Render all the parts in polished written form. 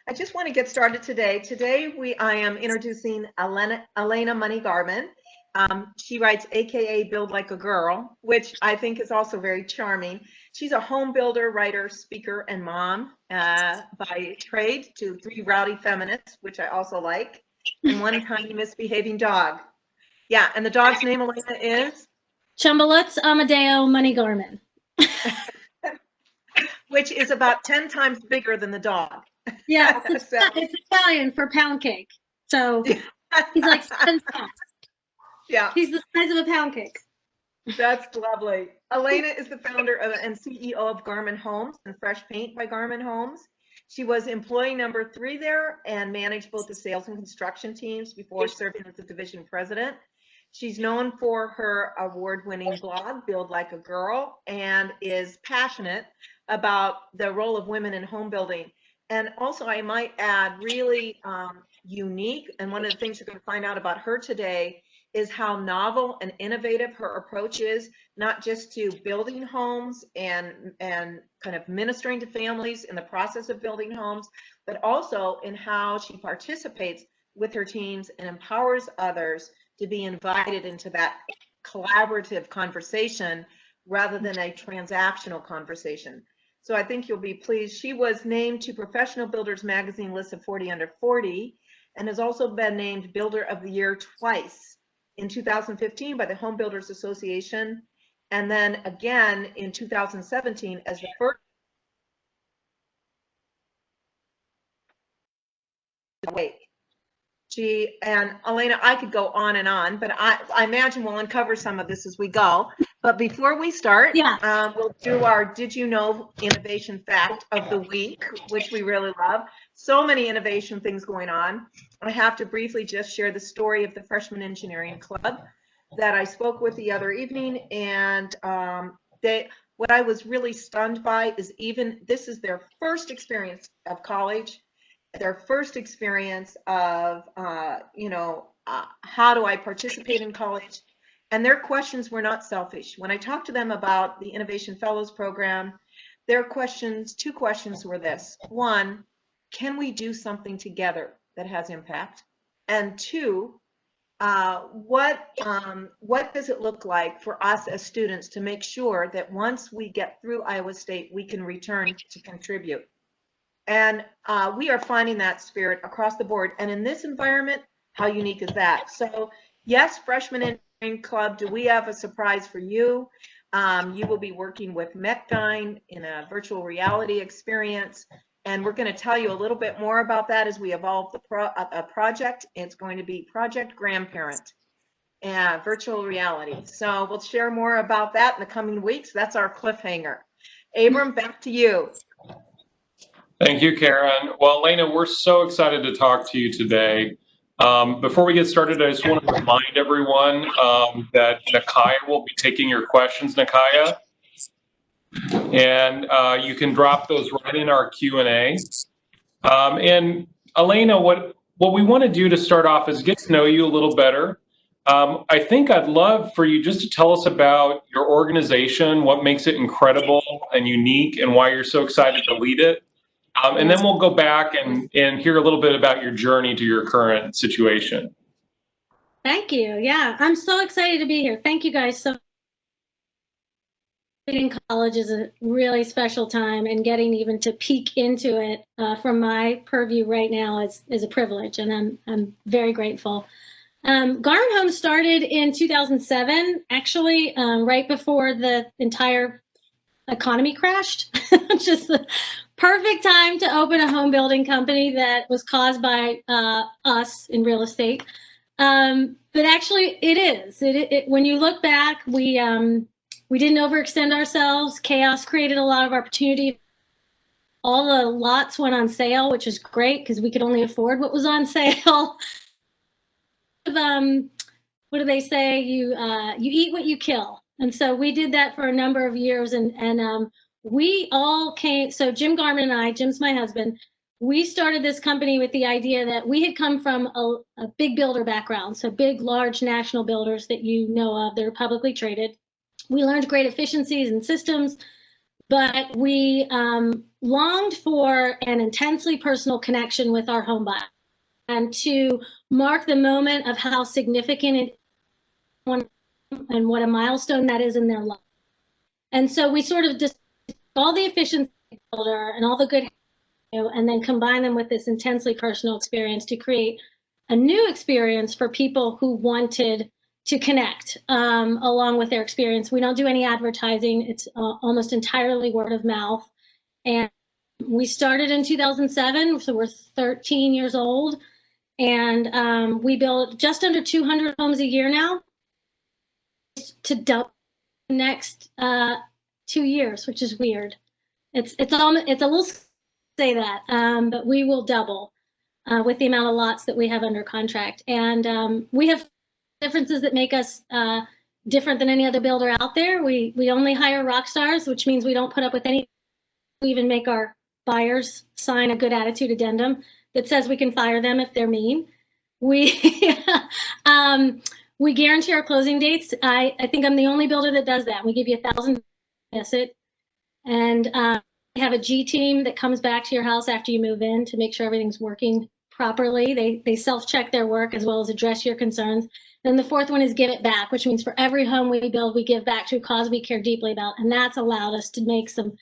I just want to get started today. I am introducing Alaina Money-Garman. She writes AKA Build Like a Girl, which I think is also very charming. She's a home builder, writer, speaker, and mom by trade to 3 rowdy feminists, which I also like, and 1 tiny misbehaving dog. Yeah, and the dog's name, Alaina, is? Chumbalutz Amadeo Money-Garman. Which is about 10 times bigger than the dog. Yeah, it's Italian for pound cake. So he's like 7 pounds. Yeah. He's the size of a pound cake. That's lovely. Alaina is the founder and CEO of Garman Homes and Fresh Paint by Garman Homes. She was employee number 3 there and managed both the sales and construction teams before serving as the division president. She's known for her award-winning blog, Build Like a Girl, and is passionate about the role of women in home building. And also, I might add, really unique, and one of the things you're going to find out about her today is how novel and innovative her approach is, not just to building homes and kind of ministering to families in the process of building homes, but also in how she participates with her teams and empowers others to be invited into that collaborative conversation rather than a transactional conversation. So I think you'll be pleased. She was named to Professional Builders Magazine list of 40 under 40 and has also been named Builder of the Year twice, in 2015 by the Home Builders Association, and then again in 2017 as the first awake. And Alaina, I could go on and on, but I imagine we'll uncover some of this as we go. But before we start, we'll do our Did You Know Innovation Fact of the Week, which we really love. So many innovation things going on. I have to briefly just share the story of the Freshman Engineering Club that I spoke with the other evening. And what I was really stunned by is this is their first experience of college, their first experience of, how do I participate in college? And their questions were not selfish. When I talked to them about the Innovation Fellows Program, their questions, 2 questions were this. 1, can we do something together that has impact? And 2, what does it look like for us as students to make sure that once we get through Iowa State, we can return to contribute? And we are finding that spirit across the board. And in this environment, how unique is that? So yes, Freshman Engineering Club, do we have a surprise for you? You will be working with Metdyne in a virtual reality experience. And we're going to tell you a little bit more about that as we evolve the project. It's going to be Project Grandparent and virtual reality. So we'll share more about that in the coming weeks. That's our cliffhanger. Abram, back to you. Thank you, Karen. Well, Alaina, we're so excited to talk to you today. Before we get started, I just want to remind everyone that Nakaya will be taking your questions, Nakaya. And you can drop those right in our Q&A. And Alaina, what we want to do to start off is get to know you a little better. I think I'd love for you just to tell us about your organization, what makes it incredible and unique, and why you're so excited to lead it. And then we'll go back and hear a little bit about your journey to your current situation. Thank you. Yeah, I'm so excited to be here. Thank you guys so much. In college is a really special time, and getting even to peek into it from my purview right now is a privilege, and I'm very grateful. Garman Homes started in 2007, actually, right before the entire economy crashed. Just the perfect time to open a home building company that was caused by us in real estate. But actually, it is. When you look back, we didn't overextend ourselves. Chaos created a lot of opportunity. All the lots went on sale, which is great because we could only afford what was on sale. What do they say? You eat what you kill. And so we did that for a number of years, and we all came. So Jim Garman and I, Jim's my husband, we started this company with the idea that we had come from a big builder background, so big, large national builders that you know of that are publicly traded. We learned great efficiencies and systems. but we longed for an intensely personal connection with our home buyer and to mark the moment of how significant it is and what a milestone that is in their life. And so we sort of just all the efficiency builder and all the good, and then combine them with this intensely personal experience to create a new experience for people who wanted to connect along with their experience. We don't do any advertising. It's almost entirely word of mouth. And we started in 2007, so we're 13 years old. And we build just under 200 homes a year now to double the next 2 years, which is weird. It's a little say that, but we will double with the amount of lots that we have under contract. And we have differences that make us different than any other builder out there. We only hire rock stars, which means we don't put up with any. We even make our buyers sign a good attitude addendum that says we can fire them if they're mean. We we guarantee our closing dates. I think I'm the only builder that does that. We give you 1,000 miss it, and we have a G team that comes back to your house after you move in to make sure everything's working properly. They self-check their work as well as address your concerns. Then the fourth one is give it back, which means for every home we build, we give back to a cause we care deeply about, and that's allowed us to make some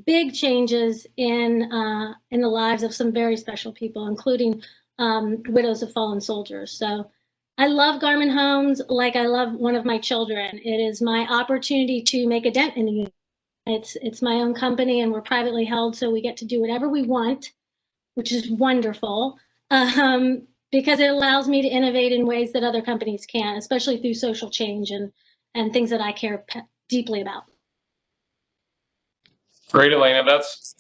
big changes in the lives of some very special people, including widows of fallen soldiers. So I love Garman Homes like I love one of my children. It is my opportunity to make a dent in the union. It's my own company, and we're privately held, so we get to do whatever we want, which is wonderful, because it allows me to innovate in ways that other companies can't, especially through social change and things that I care deeply about. Great, Alaina. That's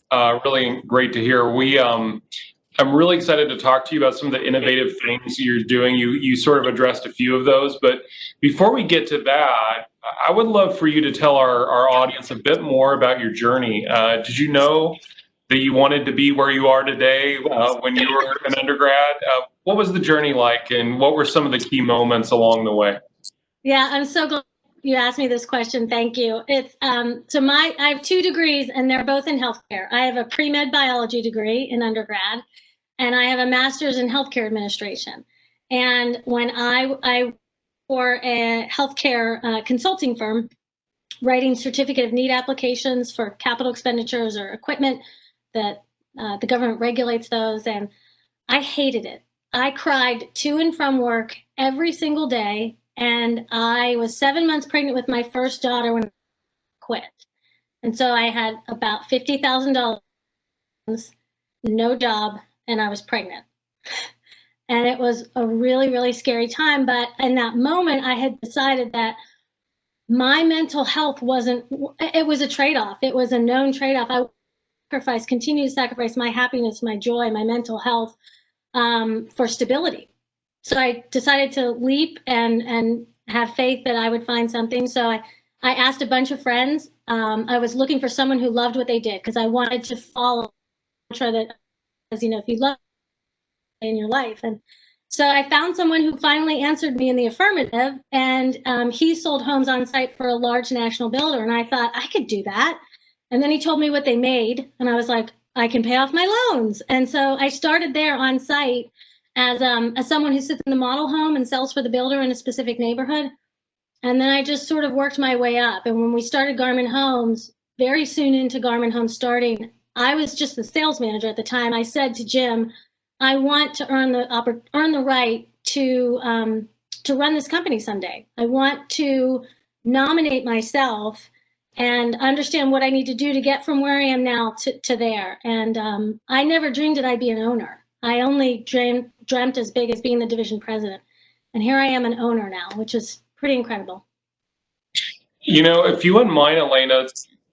really great to hear. I'm really excited to talk to you about some of the innovative things you're doing. You sort of addressed a few of those, but before we get to that, I would love for you to tell our audience a bit more about your journey. Did you know that you wanted to be where you are today when you were an undergrad? What was the journey like, and what were some of the key moments along the way? Yeah, I'm so glad you asked me this question. Thank you. It's I have 2 degrees, and they're both in healthcare. I have a pre-med biology degree in undergrad, and I have a master's in healthcare administration. And when I for a healthcare consulting firm, writing certificate of need applications for capital expenditures or equipment that the government regulates those, and I hated it. I cried to and from work every single day, and I was 7 months pregnant with my first daughter when I quit. And so I had about $50,000, no job, and I was pregnant. And it was a really, really scary time. But in that moment, I had decided that my mental health it was a trade-off. It was a known trade-off. I continue to sacrifice my happiness, my joy, my mental health for stability. So I decided to leap and have faith that I would find something. So I asked a bunch of friends. I was looking for someone who loved what they did, because I wanted to follow the mantra that, as you know, if you love in your life. And so I found someone who finally answered me in the affirmative, and he sold homes on site for a large national builder. And I thought I could do that. And then he told me what they made, and I was like, I can pay off my loans. And so I started there on site as someone who sits in the model home and sells for the builder in a specific neighborhood. And then I just sort of worked my way up. And when we started Garman Homes, very soon into Garman Homes starting, I was just the sales manager at the time. I said to Jim, I want to earn the right to run this company someday. I want to nominate myself and understand what I need to do to get from where I am now to there. And I never dreamed that I'd be an owner. I only dreamt as big as being the division president. And here I am, an owner now, which is pretty incredible. You know, if you wouldn't mind, Alaina,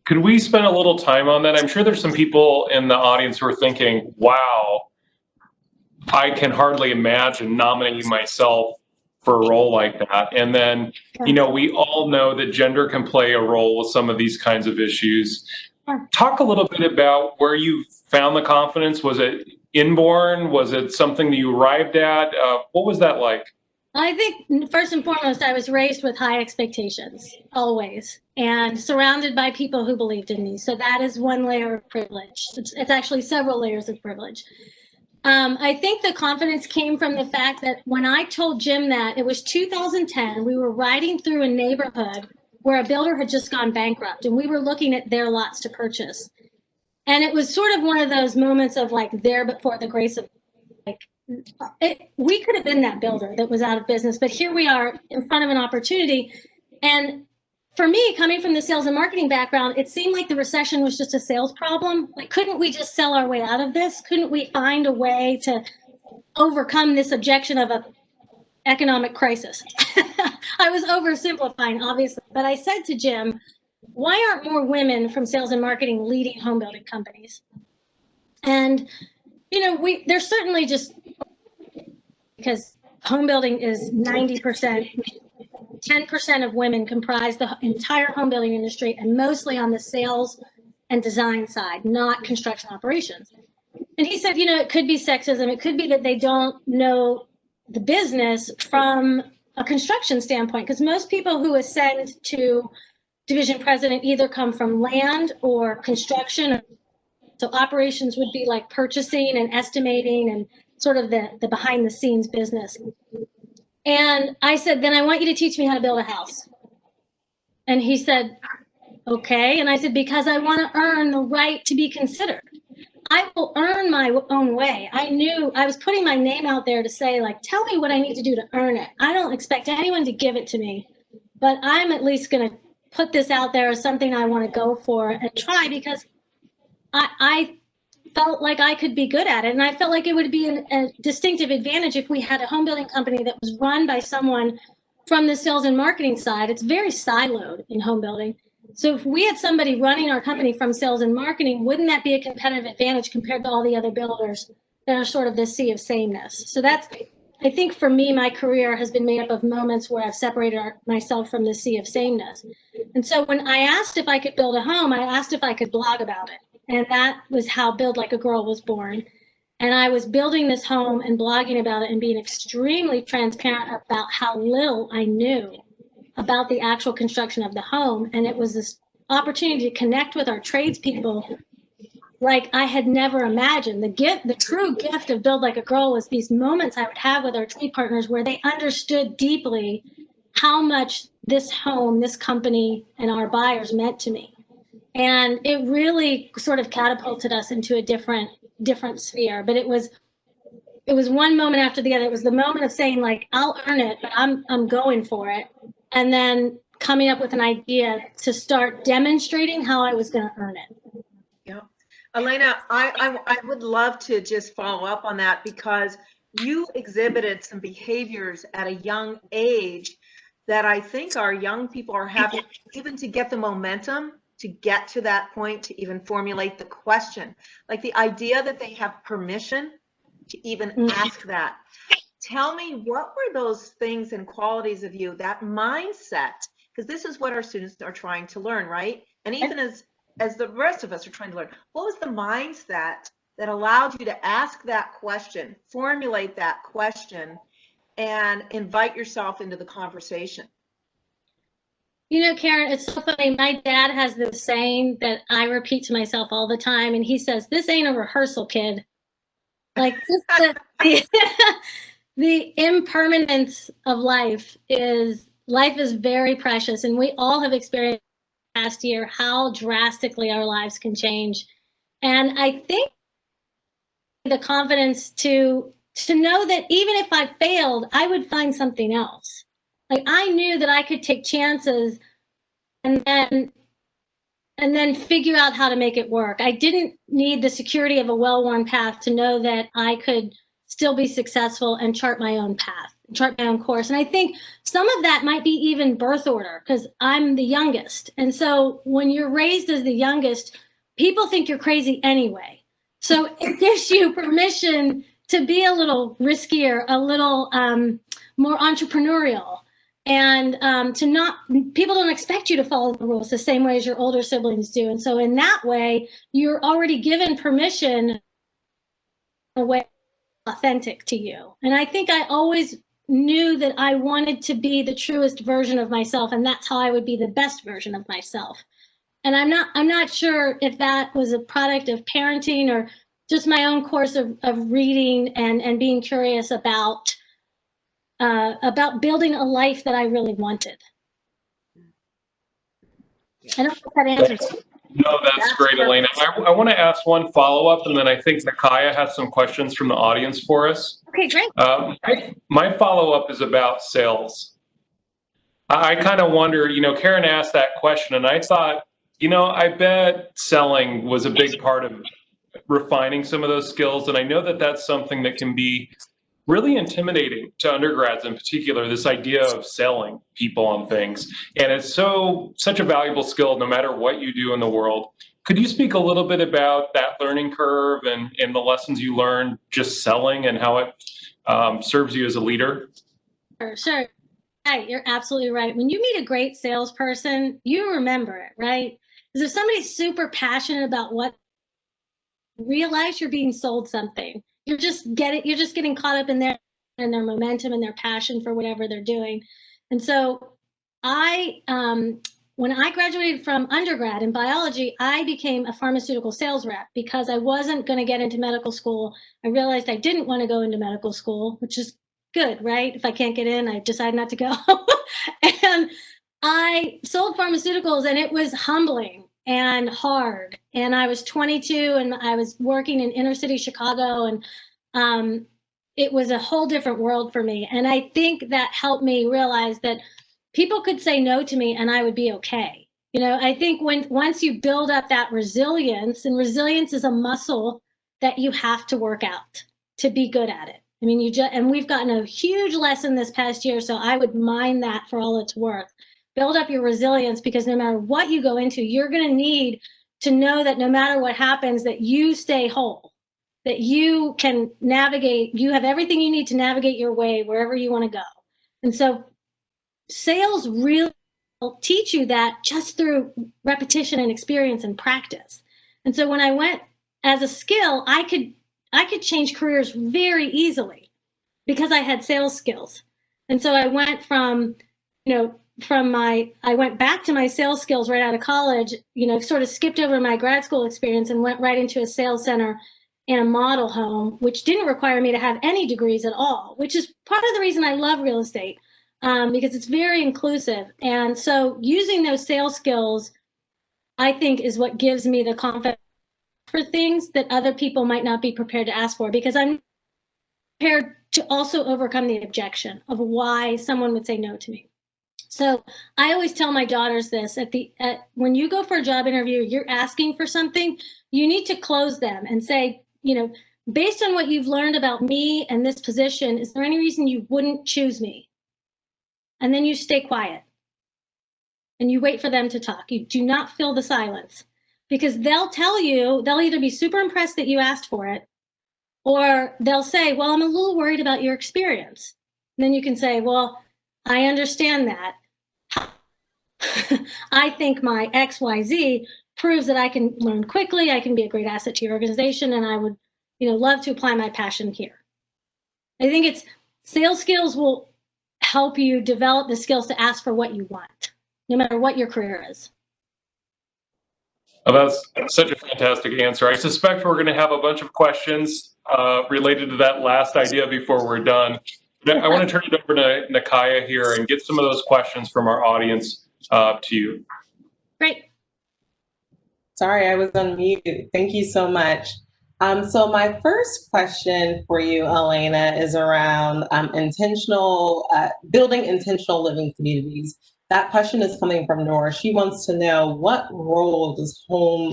could we spend a little time on that? I'm sure there's some people in the audience who are thinking, wow, I can hardly imagine nominating myself for a role like that. And then, you know, we all know that gender can play a role with some of these kinds of issues. Talk a little bit about where you found the confidence. Was it inborn? Was it something that you arrived at? What was that like? I think first and foremost, I was raised with high expectations, always, and surrounded by people who believed in me. So that is one layer of privilege. It's actually several layers of privilege. I think the confidence came from the fact that when I told Jim that, it was 2010, we were riding through a neighborhood where a builder had just gone bankrupt, and we were looking at their lots to purchase. And it was sort of one of those moments of like there but for the grace of like, we could have been that builder that was out of business, but here we are in front of an opportunity. And for me, coming from the sales and marketing background, it seemed like the recession was just a sales problem. Like, couldn't we just sell our way out of this? Couldn't we find a way to overcome this objection of an economic crisis? I was oversimplifying, obviously, but I said to Jim, why aren't more women from sales and marketing leading home building companies? And, you know, there's certainly just, because home building is 90%, 10% of women comprise the entire home building industry, and mostly on the sales and design side, not construction operations. And he said, you know, it could be sexism. It could be that they don't know the business from a construction standpoint, because most people who ascend to division president either come from land or construction. So operations would be like purchasing and estimating and sort of the behind the scenes business. And I said, then I want you to teach me how to build a house. And he said, okay. And I said, because I want to earn the right to be considered. I will earn my own way. I knew I was putting my name out there to say, like, tell me what I need to do to earn it. I don't expect anyone to give it to me, but I'm at least going to put this out there as something I want to go for and try, because I felt like I could be good at it. And I felt like it would be a distinctive advantage if we had a home building company that was run by someone from the sales and marketing side. It's very siloed in home building. So if we had somebody running our company from sales and marketing, wouldn't that be a competitive advantage compared to all the other builders that are sort of this sea of sameness? So that's, I think for me, my career has been made up of moments where I've separated myself from the sea of sameness. And so when I asked if I could build a home, I asked if I could blog about it. And that was how Build Like a Girl was born. And I was building this home and blogging about it and being extremely transparent about how little I knew about the actual construction of the home. And it was this opportunity to connect with our tradespeople like I had never imagined. The true gift of Build Like a Girl was these moments I would have with our trade partners where they understood deeply how much this home, this company, and our buyers meant to me. And it really sort of catapulted us into a different sphere. But it was one moment after the other. It was the moment of saying, like, I'll earn it, but I'm going for it. And then coming up with an idea to start demonstrating how I was going to earn it. Yeah. Alaina, I would love to just follow up on that, because you exhibited some behaviors at a young age that I think our young people are having, even to get the momentum to get to that point, to even formulate the question, like the idea that they have permission to even ask that. Tell me, what were those things and qualities of you, that mindset, because this is what our students are trying to learn, right? And even as the rest of us are trying to learn, what was the mindset that allowed you to ask that question, formulate that question, and invite yourself into the conversation? You know, Karen, it's so funny. My dad has this saying that I repeat to myself all the time, and he says, "This ain't a rehearsal, kid." Like, just the impermanence of life is very precious, and we all have experienced last year how drastically our lives can change. And I think the confidence to know that even if I failed, I would find something else. Like, I knew that I could take chances and then figure out how to make it work. I didn't need the security of a well-worn path to know that I could still be successful and chart my own path, chart my own course. And I think some of that might be even birth order, because I'm the youngest. And so when you're raised as the youngest, people think you're crazy anyway. So it gives you permission to be a little riskier, a little more entrepreneurial. And people don't expect you to follow the rules the same way as your older siblings do. And so in that way, you're already given permission in a way authentic to you. And I think I always knew that I wanted to be the truest version of myself, and that's how I would be the best version of myself. And I'm not sure if that was a product of parenting or just my own course of reading and being curious about building a life that I really wanted. I don't know if that answers. No, that's great, Alaina. I want to ask one follow-up, and then I think Nakaya has some questions from the audience for us. Okay, great. My follow-up is about sales. I kind of wonder, Karen asked that question, and I thought, I bet selling was a big part of refining some of those skills, and I know that that's something that can be really intimidating to undergrads in particular, this idea of selling people on things. And it's such a valuable skill no matter what you do in the world. Could you speak a little bit about that learning curve and the lessons you learned just selling and how it serves you as a leader? Sure. Right, you're absolutely right. When you meet a great salesperson, you remember it, right? Because if somebody's super passionate about what, realize you're being sold something. You're just getting caught up in their momentum and their passion for whatever they're doing. And so when I graduated from undergrad in biology, I became a pharmaceutical sales rep because I wasn't going to get into medical school. I realized I didn't want to go into medical school, which is good, right? If I can't get in, I decide not to go. And I sold pharmaceuticals, and it was humbling and hard. And I was 22, and I was working in inner city Chicago, and it was a whole different world for me. And I think that helped me realize that people could say no to me and I would be okay. I think once you build up that resilience, and resilience is a muscle that you have to work out to be good at it. I mean, and we've gotten a huge lesson this past year, so I would mine that for all it's worth. Build up your resilience, because no matter what you go into, you're going to need to know that no matter what happens, that you stay whole, that you can navigate, you have everything you need to navigate your way wherever you want to go. And so sales really will teach you that just through repetition and experience and practice. And so when I went as a skill, I could change careers very easily because I had sales skills. And so I went from, I went back to my sales skills right out of college, sort of skipped over my grad school experience and went right into a sales center in a model home, which didn't require me to have any degrees at all, which is part of the reason I love real estate, because it's very inclusive. And so using those sales skills, I think, is what gives me the confidence for things that other people might not be prepared to ask for, because I'm prepared to also overcome the objection of why someone would say no to me. So I always tell my daughters this, when you go for a job interview, you're asking for something, you need to close them and say, based on what you've learned about me and this position, is there any reason you wouldn't choose me? And then you stay quiet and you wait for them to talk. You do not fill the silence, because they'll tell you, they'll either be super impressed that you asked for it, or they'll say, well, I'm a little worried about your experience. And then you can say, well, I understand that. I think my XYZ proves that I can learn quickly, I can be a great asset to your organization, and I would, love to apply my passion here. I think sales skills will help you develop the skills to ask for what you want, no matter what your career is. Oh, that's such a fantastic answer. I suspect we're going to have a bunch of questions related to that last idea before we're done. I want to turn it over to Nakaya here and get some of those questions from our audience to you. Great. Sorry, I was on mute. Thank you so much. So my first question for you, Alaina, is around building intentional living communities. That question is coming from Nora. She wants to know, what role does what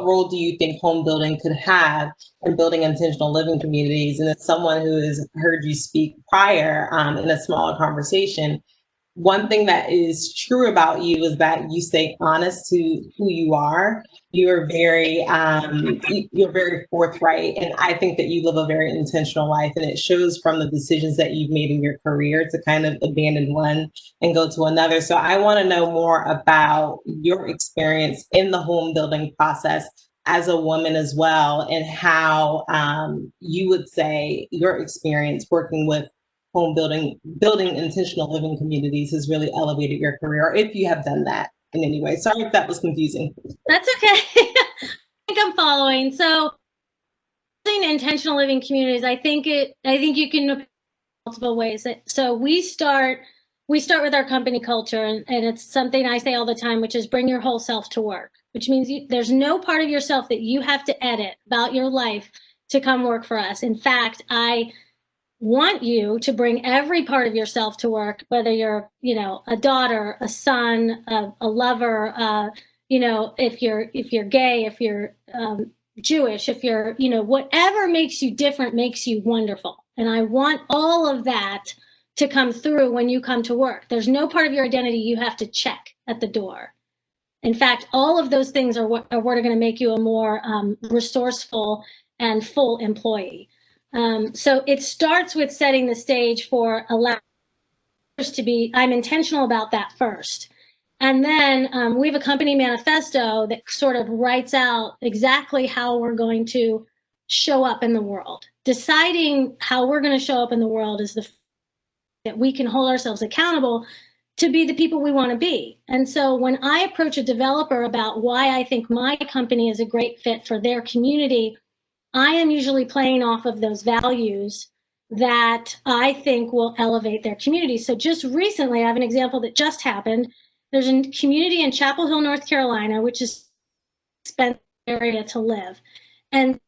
role do you think home building could have in building intentional living communities? And as someone who has heard you speak prior in a smaller conversation, one thing that is true about you is that you stay honest to who you are. You're very forthright, and I think that you live a very intentional life, and it shows from the decisions that you've made in your career to kind of abandon one and go to another. So I want to know more about your experience in the home building process. as a woman as well, and how you would say your experience working with building intentional living communities has really elevated your career, or if you have done that in any way. Sorry if that was confusing. That's okay. I think I'm following. So building intentional living communities, I think you can look at multiple ways. So we start with our company culture, and it's something I say all the time, which is bring your whole self to work, which means there's no part of yourself that you have to edit about your life to come work for us. In fact, I want you to bring every part of yourself to work, whether you're, a daughter, a son, a lover, if you're gay, if you're Jewish, if you're, whatever makes you different makes you wonderful. And I want all of that to come through when you come to work. There's no part of your identity you have to check at the door. In fact, all of those things are what are going to make you a more resourceful and full employee. So it starts with setting the stage for allowing to be, I'm intentional about that first. And then we have a company manifesto that sort of writes out exactly how we're going to show up in the world. Deciding how we're going to show up in the world is that we can hold ourselves accountable to be the people we want to be. And so when I approach a developer about why I think my company is a great fit for their community, I am usually playing off of those values that I think will elevate their community. So just recently, I have an example that just happened. There's a community in Chapel Hill, North Carolina, which is an expensive area to live. And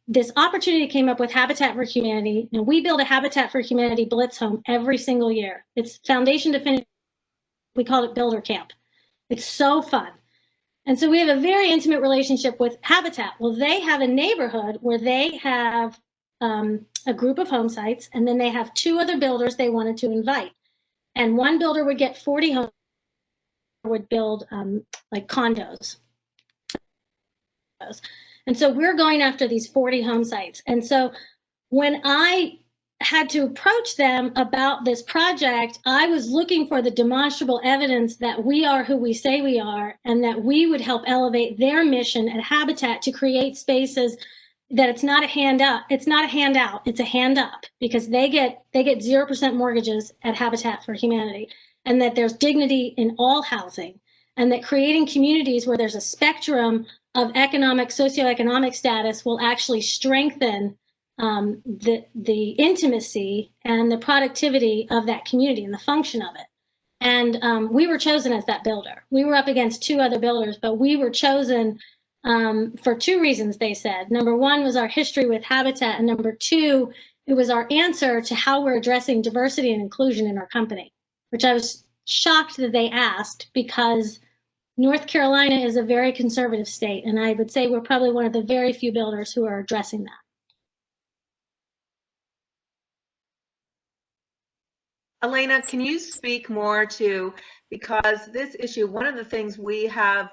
this opportunity came up with Habitat for Humanity, and we build a Habitat for Humanity Blitz home every single year. It's foundation to finish. We call it Builder Camp. It's so fun. And so we have a very intimate relationship with Habitat. Well, they have a neighborhood where they have a group of home sites, and then they have 2 other builders they wanted to invite. And one builder would get 40 homes, would build like condos. And so we're going after these 40 home sites. And so when I had to approach them about this project, I was looking for the demonstrable evidence that we are who we say we are, and that we would help elevate their mission at Habitat to create spaces that it's not a handout, it's a hand up, because they get 0% mortgages at Habitat for Humanity, and that there's dignity in all housing, and that creating communities where there's a spectrum of socioeconomic status will actually strengthen the intimacy and the productivity of that community and the function of it. And we were chosen as that builder. We were up against 2 other builders, but we were chosen for 2 reasons, they said. Number 1 was our history with Habitat, and number 2, it was our answer to how we're addressing diversity and inclusion in our company, which I was shocked that they asked, because North Carolina is a very conservative state, and I would say we're probably one of the very few builders who are addressing that. Alaina, can you speak more to, because this issue, one of the things we have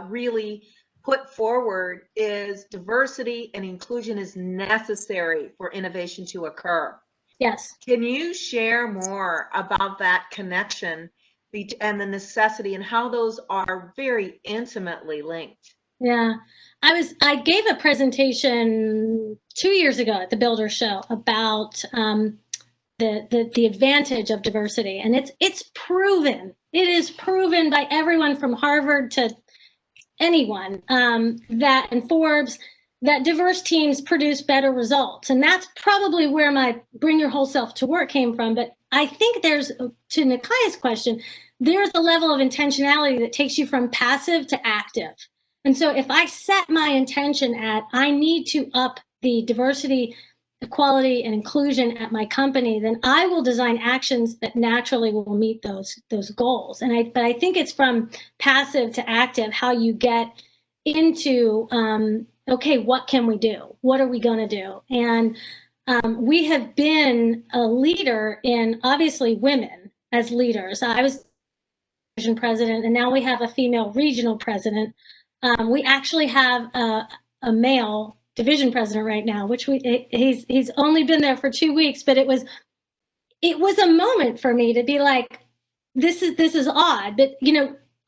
really put forward is diversity and inclusion is necessary for innovation to occur. Yes. Can you share more about that connection and the necessity and how those are very intimately linked? Yeah, I gave a presentation 2 years ago at the Builder Show about the advantage of diversity, and it's proven. It is proven by everyone from Harvard to anyone and Forbes that diverse teams produce better results, and that's probably where my bring your whole self to work came from. But I think there's, to Nikaya's question, there's a level of intentionality that takes you from passive to active. And so if I set my intention at, I need to up the diversity, equality, and inclusion at my company, then I will design actions that naturally will meet those goals. But I think it's from passive to active, how you get into, okay, what can we do? What are we going to do? And we have been a leader in, obviously, women as leaders. I was division president, and now we have a female regional president. We actually have a male division president right now, which he's only been there for 2 weeks, but it was a moment for me to be like, this is odd. But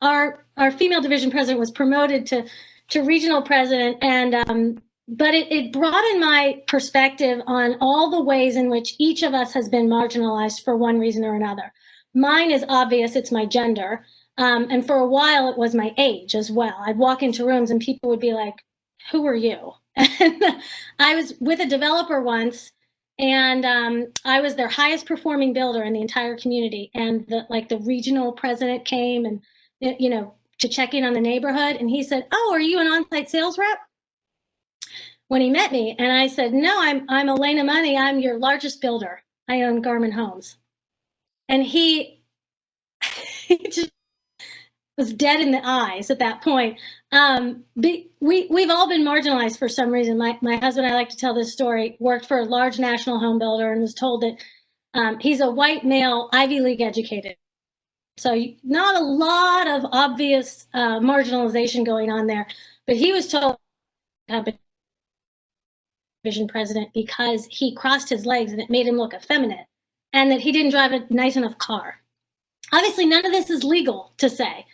our female division president was promoted to to regional president, and but it broadened my perspective on all the ways in which each of us has been marginalized for one reason or another. Mine is obvious, it's my gender. And for a while, it was my age as well. I'd walk into rooms and people would be like, who are you? And I was with a developer once, and I was their highest performing builder in the entire community. And the regional president came and, to check in on the neighborhood. And he said, oh, are you an on-site sales rep? When he met me, and I said, no, I'm Alaina Money. I'm your largest builder. I own Garman Homes. And he just was dead in the eyes at that point. We've all been marginalized for some reason. My husband, I like to tell this story, worked for a large national home builder and was told that he's a white male, Ivy League educated. So not a lot of obvious marginalization going on there, but he was told division president because he crossed his legs and it made him look effeminate, and that he didn't drive a nice enough car. Obviously, none of this is legal to say,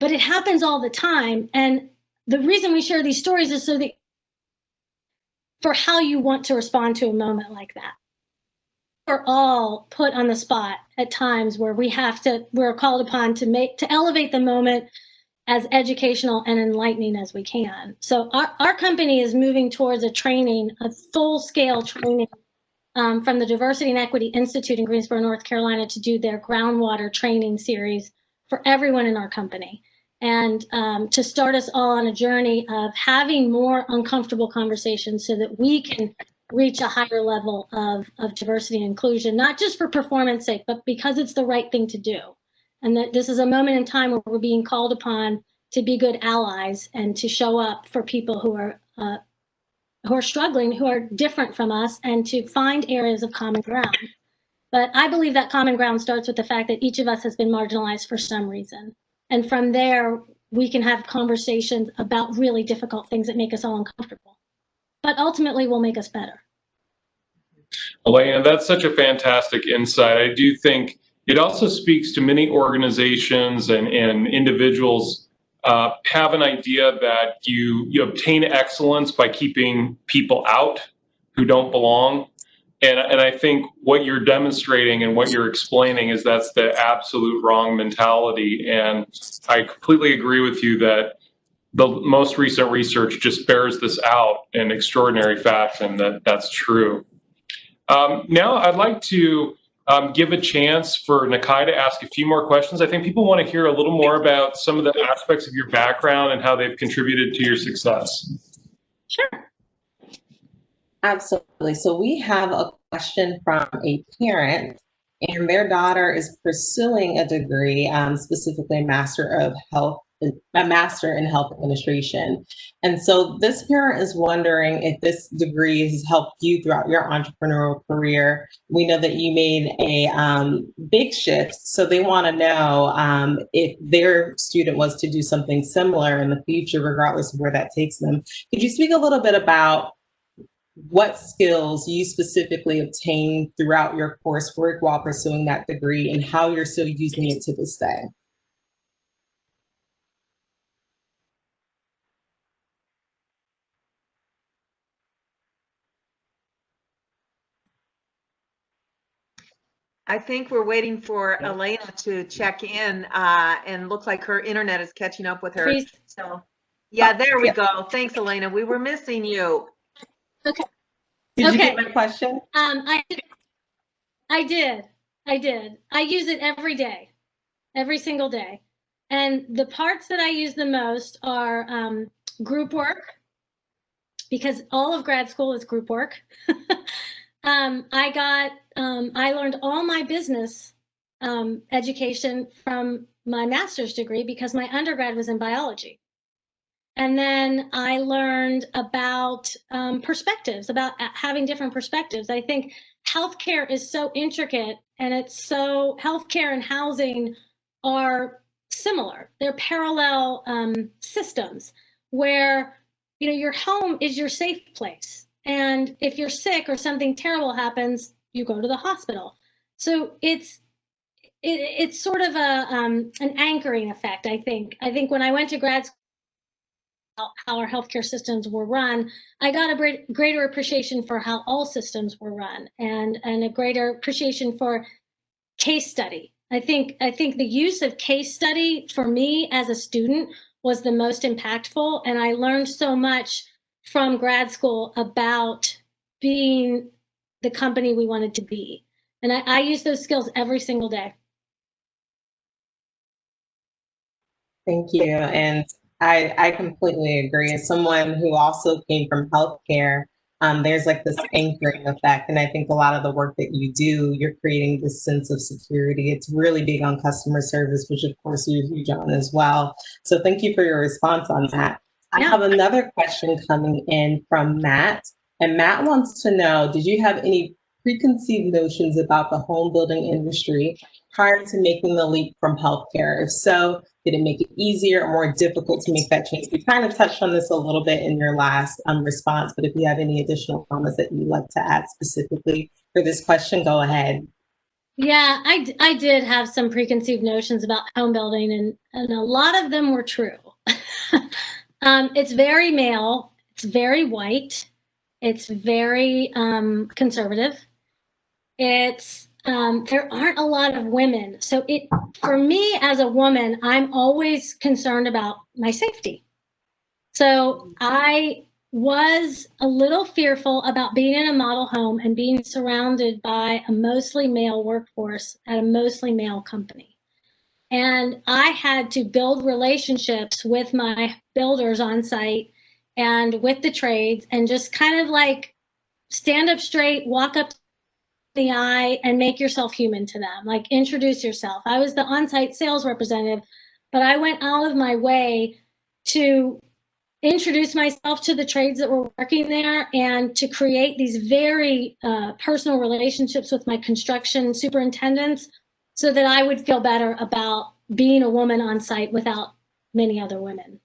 but it happens all the time. And the reason we share these stories is so that for how you want to respond to a moment like that. We're all put on the spot at times where we're called upon to elevate the moment as educational and enlightening as we can. So our company is moving towards a full-scale training from the Diversity and Equity Institute in Greensboro, North Carolina, to do their groundwater training series for everyone in our company, and to start us all on a journey of having more uncomfortable conversations so that we can reach a higher level of diversity and inclusion, not just for performance sake, but because it's the right thing to do. And that this is a moment in time where we're being called upon to be good allies and to show up for people who are struggling, who are different from us, and to find areas of common ground. But I believe that common ground starts with the fact that each of us has been marginalized for some reason. And from there, we can have conversations about really difficult things that make us all uncomfortable, but ultimately will make us better. Alaina, that's such a fantastic insight. I do think it also speaks to many organizations and individuals have an idea that you obtain excellence by keeping people out who don't belong. And I think what you're demonstrating and what you're explaining is that's the absolute wrong mentality. And I completely agree with you that the most recent research just bears this out in extraordinary fashion, that's true. Now I'd like to give a chance for Nakai to ask a few more questions. I think people want to hear a little more about some of the aspects of your background and how they've contributed to your success. Sure. Absolutely. So we have a question from a parent, and their daughter is pursuing a degree, specifically a Master in Health Administration. And so this parent is wondering if this degree has helped you throughout your entrepreneurial career. We know that you made a big shift, so they want to know if their student was to do something similar in the future, regardless of where that takes them. Could you speak a little bit about what skills you specifically obtained throughout your coursework while pursuing that degree and how you're still using it to this day? I think we're waiting for Alaina to check in, and looks like her internet is catching up with her. So, yeah, there we go. Thanks, Alaina. We were missing you. Okay. Did you get my question? I did. I use it every day, every single day. And the parts that I use the most are group work, because all of grad school is group work. I learned all my business education from my master's degree because my undergrad was in biology. And then I learned about perspectives, about having different perspectives. I think healthcare is so intricate, and healthcare and housing are similar. They're parallel systems where, your home is your safe place. And if you're sick or something terrible happens, you go to the hospital. So it's sort of an anchoring effect, I think. I think when I went to grad school, how our healthcare systems were run, I got a greater appreciation for how all systems were run, and a greater appreciation for case study. I think the use of case study for me as a student was the most impactful, and I learned so much from grad school about being the company we wanted to be. And I use those skills every single day. Thank you. And I completely agree. As someone who also came from healthcare, there's like this anchoring effect. And I think a lot of the work that you do, you're creating this sense of security. It's really big on customer service, which of course you're huge on as well. So thank you for your response on that. I have another question coming in from Matt. And Matt wants to know, did you have any preconceived notions about the home building industry prior to making the leap from healthcare? If so, did it make it easier or more difficult to make that change? We kind of touched on this a little bit in your last response, but if you have any additional comments that you'd like to add specifically for this question, go ahead. Yeah, I did have some preconceived notions about home building, and a lot of them were true. It's very male, it's very white, it's very conservative. It's there aren't a lot of women. So for me as a woman, I'm always concerned about my safety. So I was a little fearful about being in a model home and being surrounded by a mostly male workforce at a mostly male company. And I had to build relationships with my builders on site and with the trades, and just kind of like stand up straight, walk up the eye, and make yourself human to them. Like, introduce yourself. I was the on-site sales representative, but I went out of my way to introduce myself to the trades that were working there, and to create these very personal relationships with my construction superintendents, so that I would feel better about being a woman on site without many other women.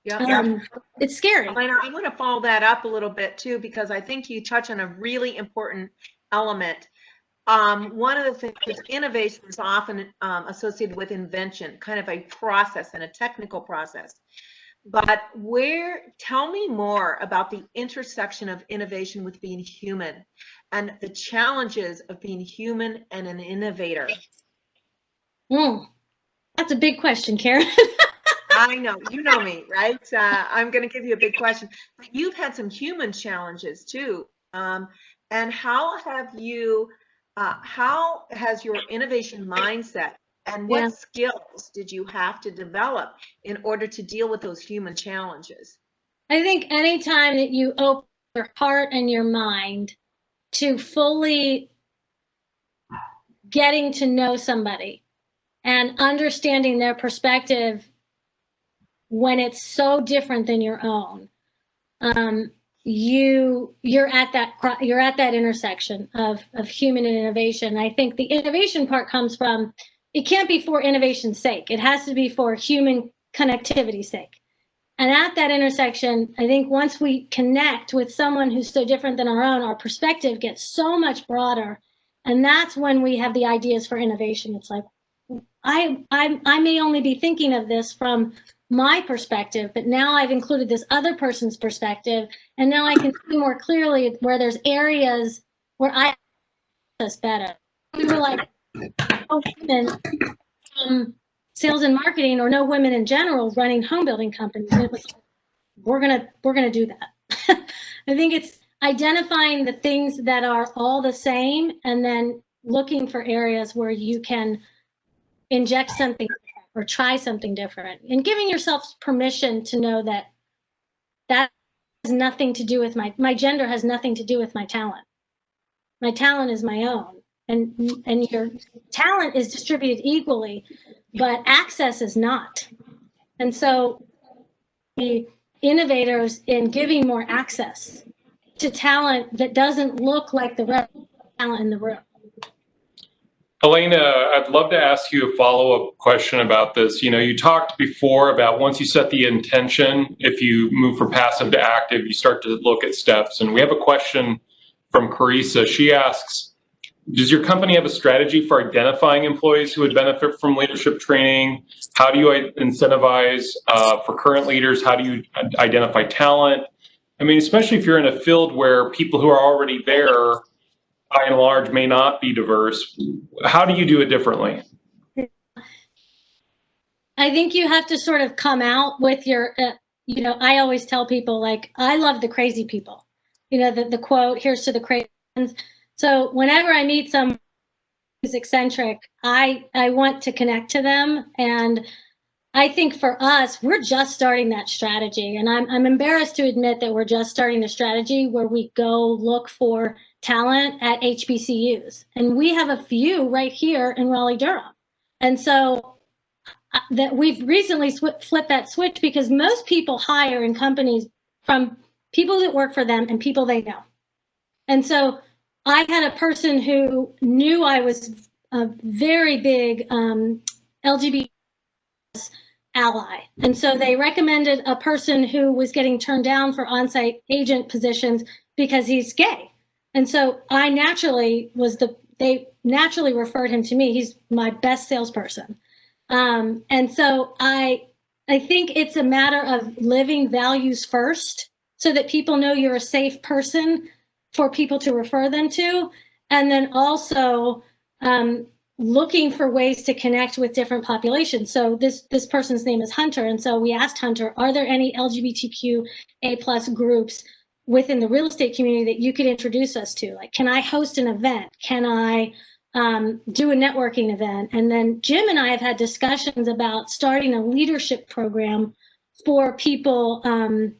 Yeah. It's scary. I want to follow that up a little bit too, because I think you touch on a really important element. One of the things is innovation is often associated with invention, kind of a process and a technical process. But tell me more about the intersection of innovation with being human, and the challenges of being human and an innovator. That's a big question, Karen. I know, you know me, right? I'm going to give you a big question, but you've had some human challenges too. And how has your innovation mindset, and what skills did you have to develop in order to deal with those human challenges? I think anytime that you open your heart and your mind to fully getting to know somebody and understanding their perspective when it's so different than your own, you're at that intersection of human and innovation. I think the innovation part comes from, it can't be for innovation's sake. It has to be for human connectivity's sake. And at that intersection, I think once we connect with someone who's so different than our own, our perspective gets so much broader. And that's when we have the ideas for innovation. It's like, I may only be thinking of this from my perspective, but now I've included this other person's perspective, and now I can see more clearly where there's areas where I us better. We were like, no women sales and marketing, or no women in general running home building companies. And it was like, we're gonna do that. I think it's identifying the things that are all the same, and then looking for areas where you can inject something or try something different, and giving yourself permission to know that that has nothing to do with my gender, has nothing to do with my talent. My talent is my own, and your talent is distributed equally, but access is not. And so the innovators in giving more access to talent that doesn't look like the rest of the talent in the room. Alaina, I'd love to ask you a follow-up question about this. You know, you talked before about once you set the intention, if you move from passive to active, you start to look at steps. And we have a question from Carissa. She asks, does your company have a strategy for identifying employees who would benefit from leadership training? How do you incentivize for current leaders? How do you identify talent? I mean, especially if you're in a field where people who are already there, by and large, may not be diverse. How do you do it differently? I think you have to sort of come out with your, I always tell people, like, I love the crazy people. The quote, here's to the crazy ones. So whenever I meet someone who's eccentric, I want to connect to them. And I think for us, we're just starting that strategy. And I'm embarrassed to admit that we're just starting the strategy where we go look for talent at HBCUs. And we have a few right here in Raleigh-Durham. And so that we've recently flipped that switch, because most people hire in companies from people that work for them and people they know. And so I had a person who knew I was a very big LGBT ally. And so they recommended a person who was getting turned down for on-site agent positions because he's gay. And so I naturally they naturally referred him to me. He's my best salesperson. And so I think it's a matter of living values first, so that people know you're a safe person for people to refer them to. And then also looking for ways to connect with different populations. So this person's name is Hunter. And so we asked Hunter, are there any LGBTQA+ groups within the real estate community that you could introduce us to? Like, can I host an event? Can I do a networking event? And then Jim and I have had discussions about starting a leadership program for people,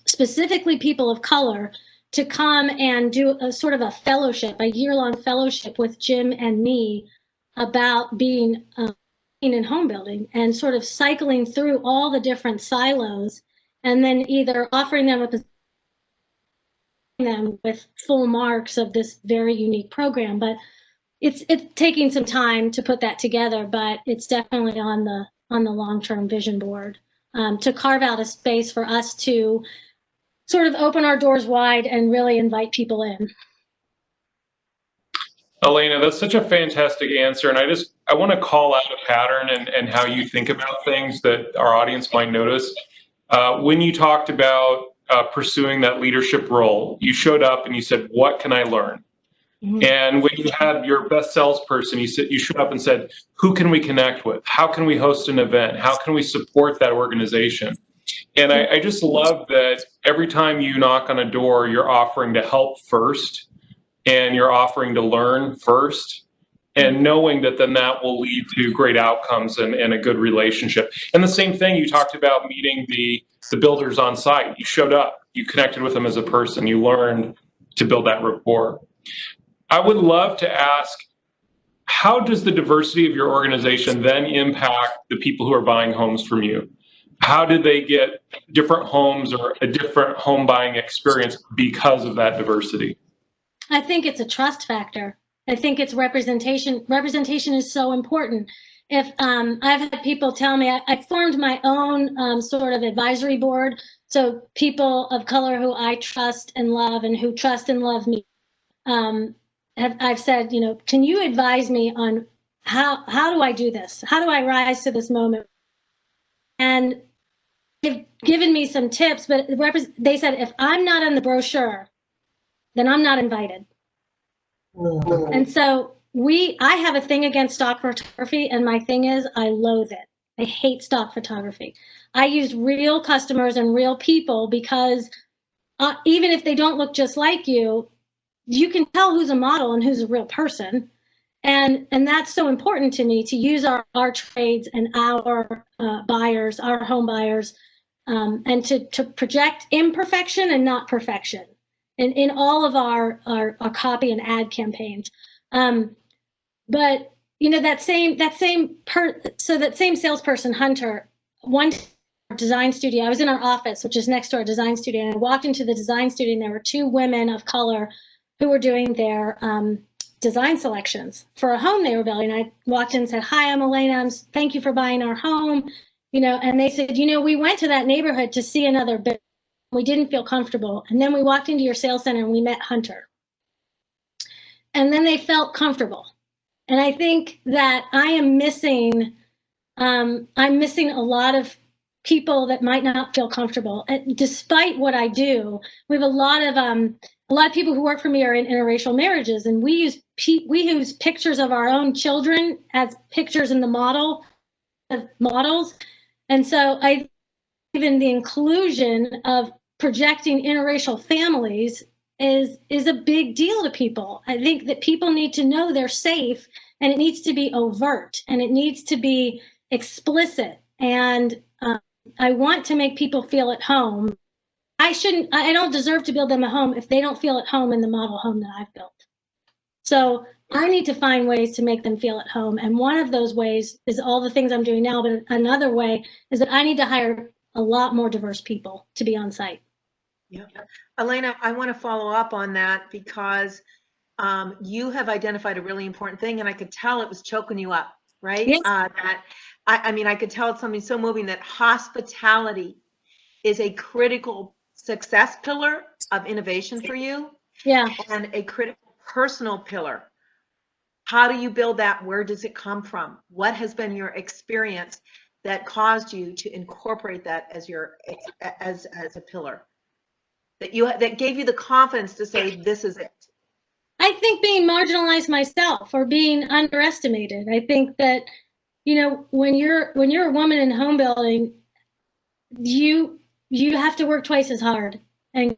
specifically people of color, to come and do a sort of a fellowship, a year-long fellowship with Jim and me about being in home building, and sort of cycling through all the different silos, and then either offering them with full marks of this very unique program. But it's taking some time to put that together, but it's definitely on the long-term vision board, to carve out a space for us to sort of open our doors wide and really invite people in. Alaina, that's such a fantastic answer. And I want to call out a pattern and how you think about things that our audience might notice. When you talked about pursuing that leadership role, you showed up and you said, what can I learn? Mm-hmm. And when you had your best salesperson, you showed up and said, who can we connect with? How can we host an event? How can we support that organization? And I just love that every time you knock on a door, you're offering to help first, and you're offering to learn first, and knowing that then that will lead to great outcomes and a good relationship. And the same thing, you talked about meeting the builders on site. You showed up, you connected with them as a person, you learned to build that rapport. I would love to ask, how does the diversity of your organization then impact the people who are buying homes from you? How do they get different homes or a different home buying experience because of that diversity? I think it's a trust factor. I think it's representation. Representation is so important. If I've had people tell me, I formed my own sort of advisory board. So people of color who I trust and love and who trust and love me, I've said, can you advise me on how do I do this? How do I rise to this moment? And they've given me some tips, but they said, if I'm not on the brochure, then I'm not invited. Mm-hmm. And so I have a thing against stock photography, and my thing is I loathe it. I hate stock photography. I use real customers and real people, because even if they don't look just like you, you can tell who's a model and who's a real person. And that's so important to me, to use our trades and our buyers, our home buyers, and to project imperfection and not perfection in all of our copy and ad campaigns. But that same salesperson, Hunter, one design studio, I was in our office, which is next to our design studio, and I walked into the design studio, and there were two women of color who were doing their design selections for a home they were building. I walked in and said, hi, I'm Alaina. Thank you for buying our home. And they said, we went to that neighborhood to see another building. We didn't feel comfortable. And then we walked into your sales center and we met Hunter. and then they felt comfortable. And I think that I'm missing a lot of people that might not feel comfortable. And despite what I do, we have a lot of people who work for me are in interracial marriages, and we use pictures of our own children as pictures in the models. And so even the inclusion of projecting interracial families is a big deal to people. I think that people need to know they're safe, and it needs to be overt, and it needs to be explicit. And I want to make people feel at home. I don't deserve to build them a home if they don't feel at home in the model home that I've built. So I need to find ways to make them feel at home. And one of those ways is all the things I'm doing now, but another way is that I need to hire a lot more diverse people to be on site. Yeah. Alaina, I want to follow up on that because you have identified a really important thing, and I could tell it was choking you up, right? Yes. I mean, I could tell it's something so moving that hospitality is a critical success pillar of innovation for you. Yeah. And a critical personal pillar. How do you build that? Where does it come from? What has been your experience that caused you to incorporate that as a pillar? That gave you the confidence to say, this is it. I think being marginalized myself or being underestimated. I think that, when you're a woman in home building, you have to work twice as hard, and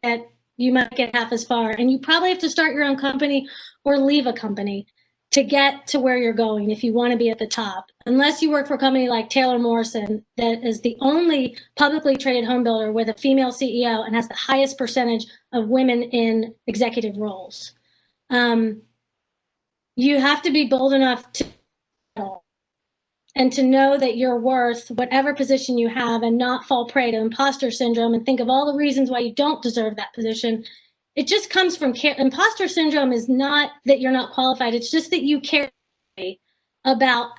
you might get half as far. And you probably have to start your own company or leave a company to get to where you're going if you want to be at the top. Unless you work for a company like Taylor Morrison, that is the only publicly traded home builder with a female CEO and has the highest percentage of women in executive roles. You have to be bold enough to and to know that you're worth whatever position you have and not fall prey to imposter syndrome and think of all the reasons why you don't deserve that position. It just comes from care. Imposter syndrome is not that you're not qualified. It's just that you care about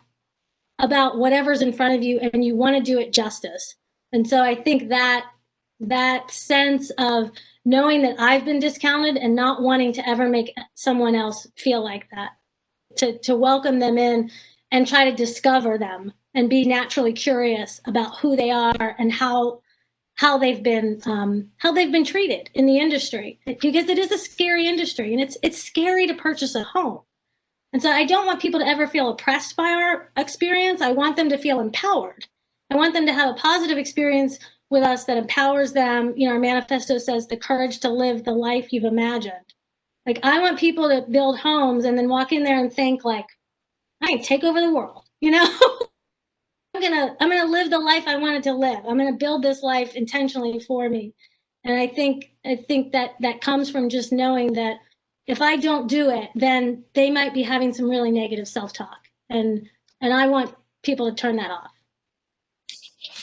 whatever's in front of you and you want to do it justice. And so I think that sense of knowing that I've been discounted and not wanting to ever make someone else feel like that, to welcome them in and try to discover them and be naturally curious about who they are and how they've been treated in the industry, because it is a scary industry, and it's scary to purchase a home. And so I don't want people to ever feel oppressed by our experience. I want them to feel empowered. I want them to have a positive experience with us that empowers them. Our manifesto says the courage to live the life you've imagined. Like, I want people to build homes and then walk in there and think like, I can take over the world, I'm gonna live the life I wanted to live. I'm gonna build this life intentionally for me. And I think that comes from just knowing that if I don't do it, then they might be having some really negative self-talk. And I want people to turn that off.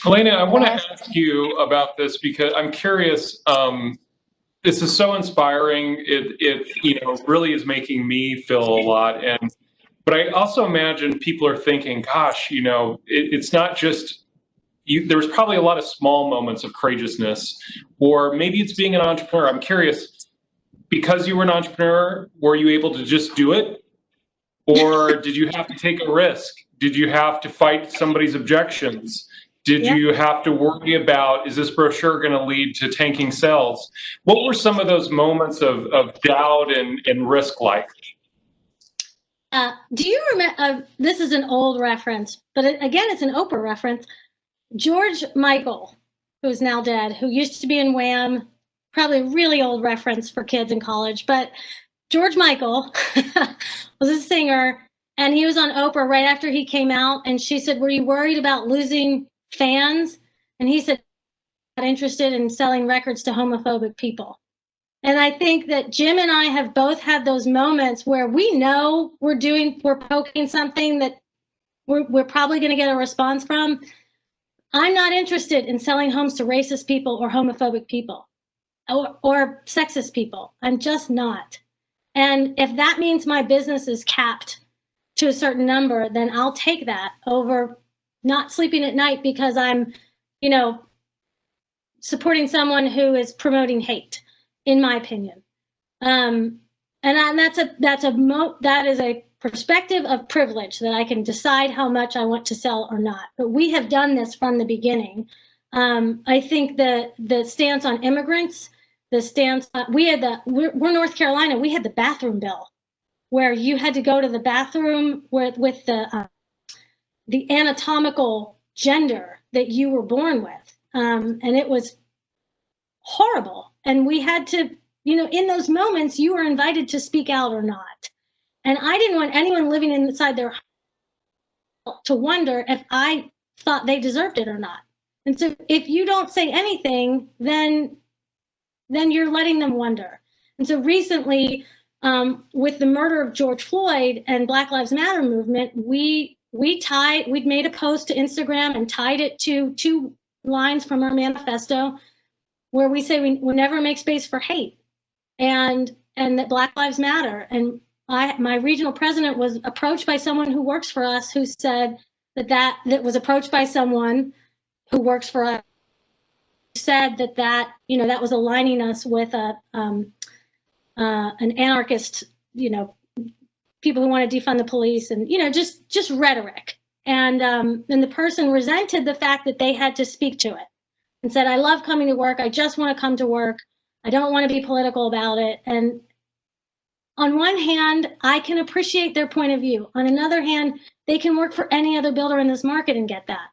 Alaina, I want to ask you about this because I'm curious. This is so inspiring. It really is making me feel a lot. But I also imagine people are thinking, gosh, it's not just you. There's probably a lot of small moments of courageousness, or maybe it's being an entrepreneur. I'm curious, because you were an entrepreneur, were you able to just do it? Or did you have to take a risk? Did you have to fight somebody's objections? Did you have to worry about, is this brochure going to lead to tanking sales? What were some of those moments of doubt and risk like? Do you remember, this is an old reference, but again, it's an Oprah reference. George Michael, who's now dead, who used to be in Wham, probably a really old reference for kids in college, but George Michael was a singer, and he was on Oprah right after he came out, and she said, were you worried about losing fans? And he said, not interested in selling records to homophobic people. And I think that Jim and I have both had those moments where we know we're poking something that we're probably going to get a response from. I'm not interested in selling homes to racist people or homophobic people or sexist people. I'm just not. And if that means my business is capped to a certain number, then I'll take that over not sleeping at night because I'm, supporting someone who is promoting hate, in my opinion. that is a perspective of privilege, that I can decide how much I want to sell or not. But we have done this from the beginning. I think the stance on immigrants, the stance we're North Carolina. We had the bathroom bill, where you had to go to the bathroom with the anatomical gender that you were born with, and it was horrible. And we had to, in those moments, you were invited to speak out or not. And I didn't want anyone living inside their house to wonder if I thought they deserved it or not. And so if you don't say anything, then you're letting them wonder. And so recently, with the murder of George Floyd and Black Lives Matter movement, we'd made a post to Instagram and tied it to 2 lines from our manifesto, where we say we never make space for hate, and that Black Lives Matter. And my regional president was approached by someone who works for us, who said that was approached by someone who works for us, said that was aligning us with an anarchist, people who want to defund the police, and just rhetoric. And the person resented the fact that they had to speak to it and said, I love coming to work. I just want to come to work. I don't want to be political about it. And on one hand, I can appreciate their point of view. On another hand, they can work for any other builder in this market and get that.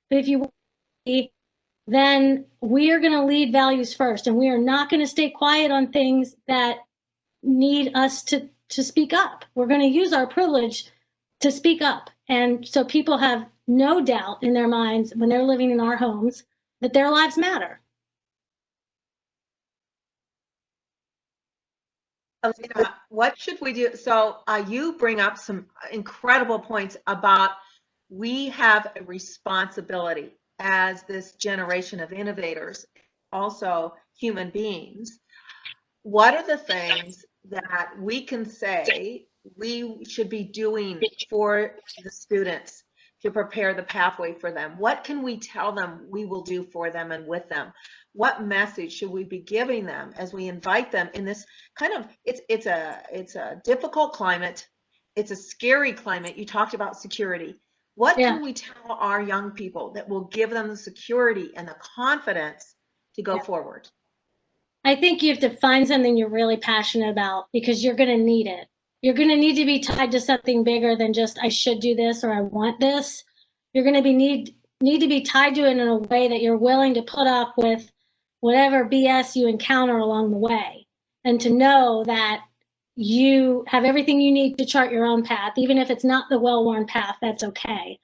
But if you, then we are going to lead values first, and we are not going to stay quiet on things that need us to speak up. We're going to use our privilege to speak up. And so people have no doubt in their minds when they're living in our homes that their lives matter. Alaina, what should we do? So you bring up some incredible points about we have a responsibility as this generation of innovators, also human beings. What are the things that we can say we should be doing for the students to prepare the pathway for them? What can we tell them we will do for them and with them? What message should we be giving them as we invite them in this kind of, it's a difficult climate. It's a scary climate. You talked about security. What can we tell our young people that will give them the security and the confidence to go forward? I think you have to find something you're really passionate about, because you're going to need it. You're going to need to be tied to something bigger than just I should do this or I want this. You're going to need to be tied to it in a way that you're willing to put up with whatever BS you encounter along the way, and to know that you have everything you need to chart your own path, even if it's not the well-worn path. That's okay.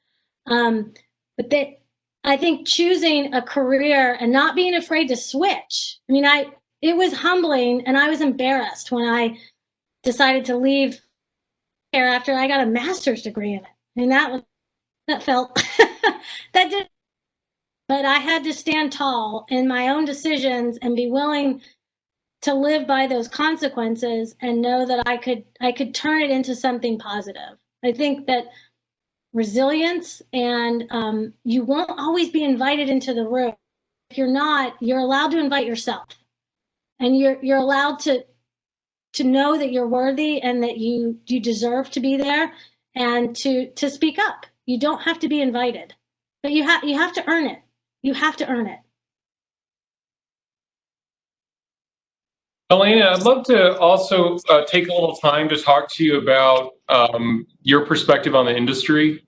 But I think choosing a career and not being afraid to switch. I mean, it was humbling, and I was embarrassed when I decided to leave here after I got a master's degree in it. I mean, that felt that did. But I had to stand tall in my own decisions and be willing to live by those consequences and know that I could turn it into something positive. I think that resilience, and you won't always be invited into the room. If you're not, you're allowed to invite yourself, and you're allowed to know that you're worthy and that you deserve to be there, and to speak up. You don't have to be invited, but you have to earn it. You have to earn it. Alaina, I'd love to also take a little time to talk to you about your perspective on the industry.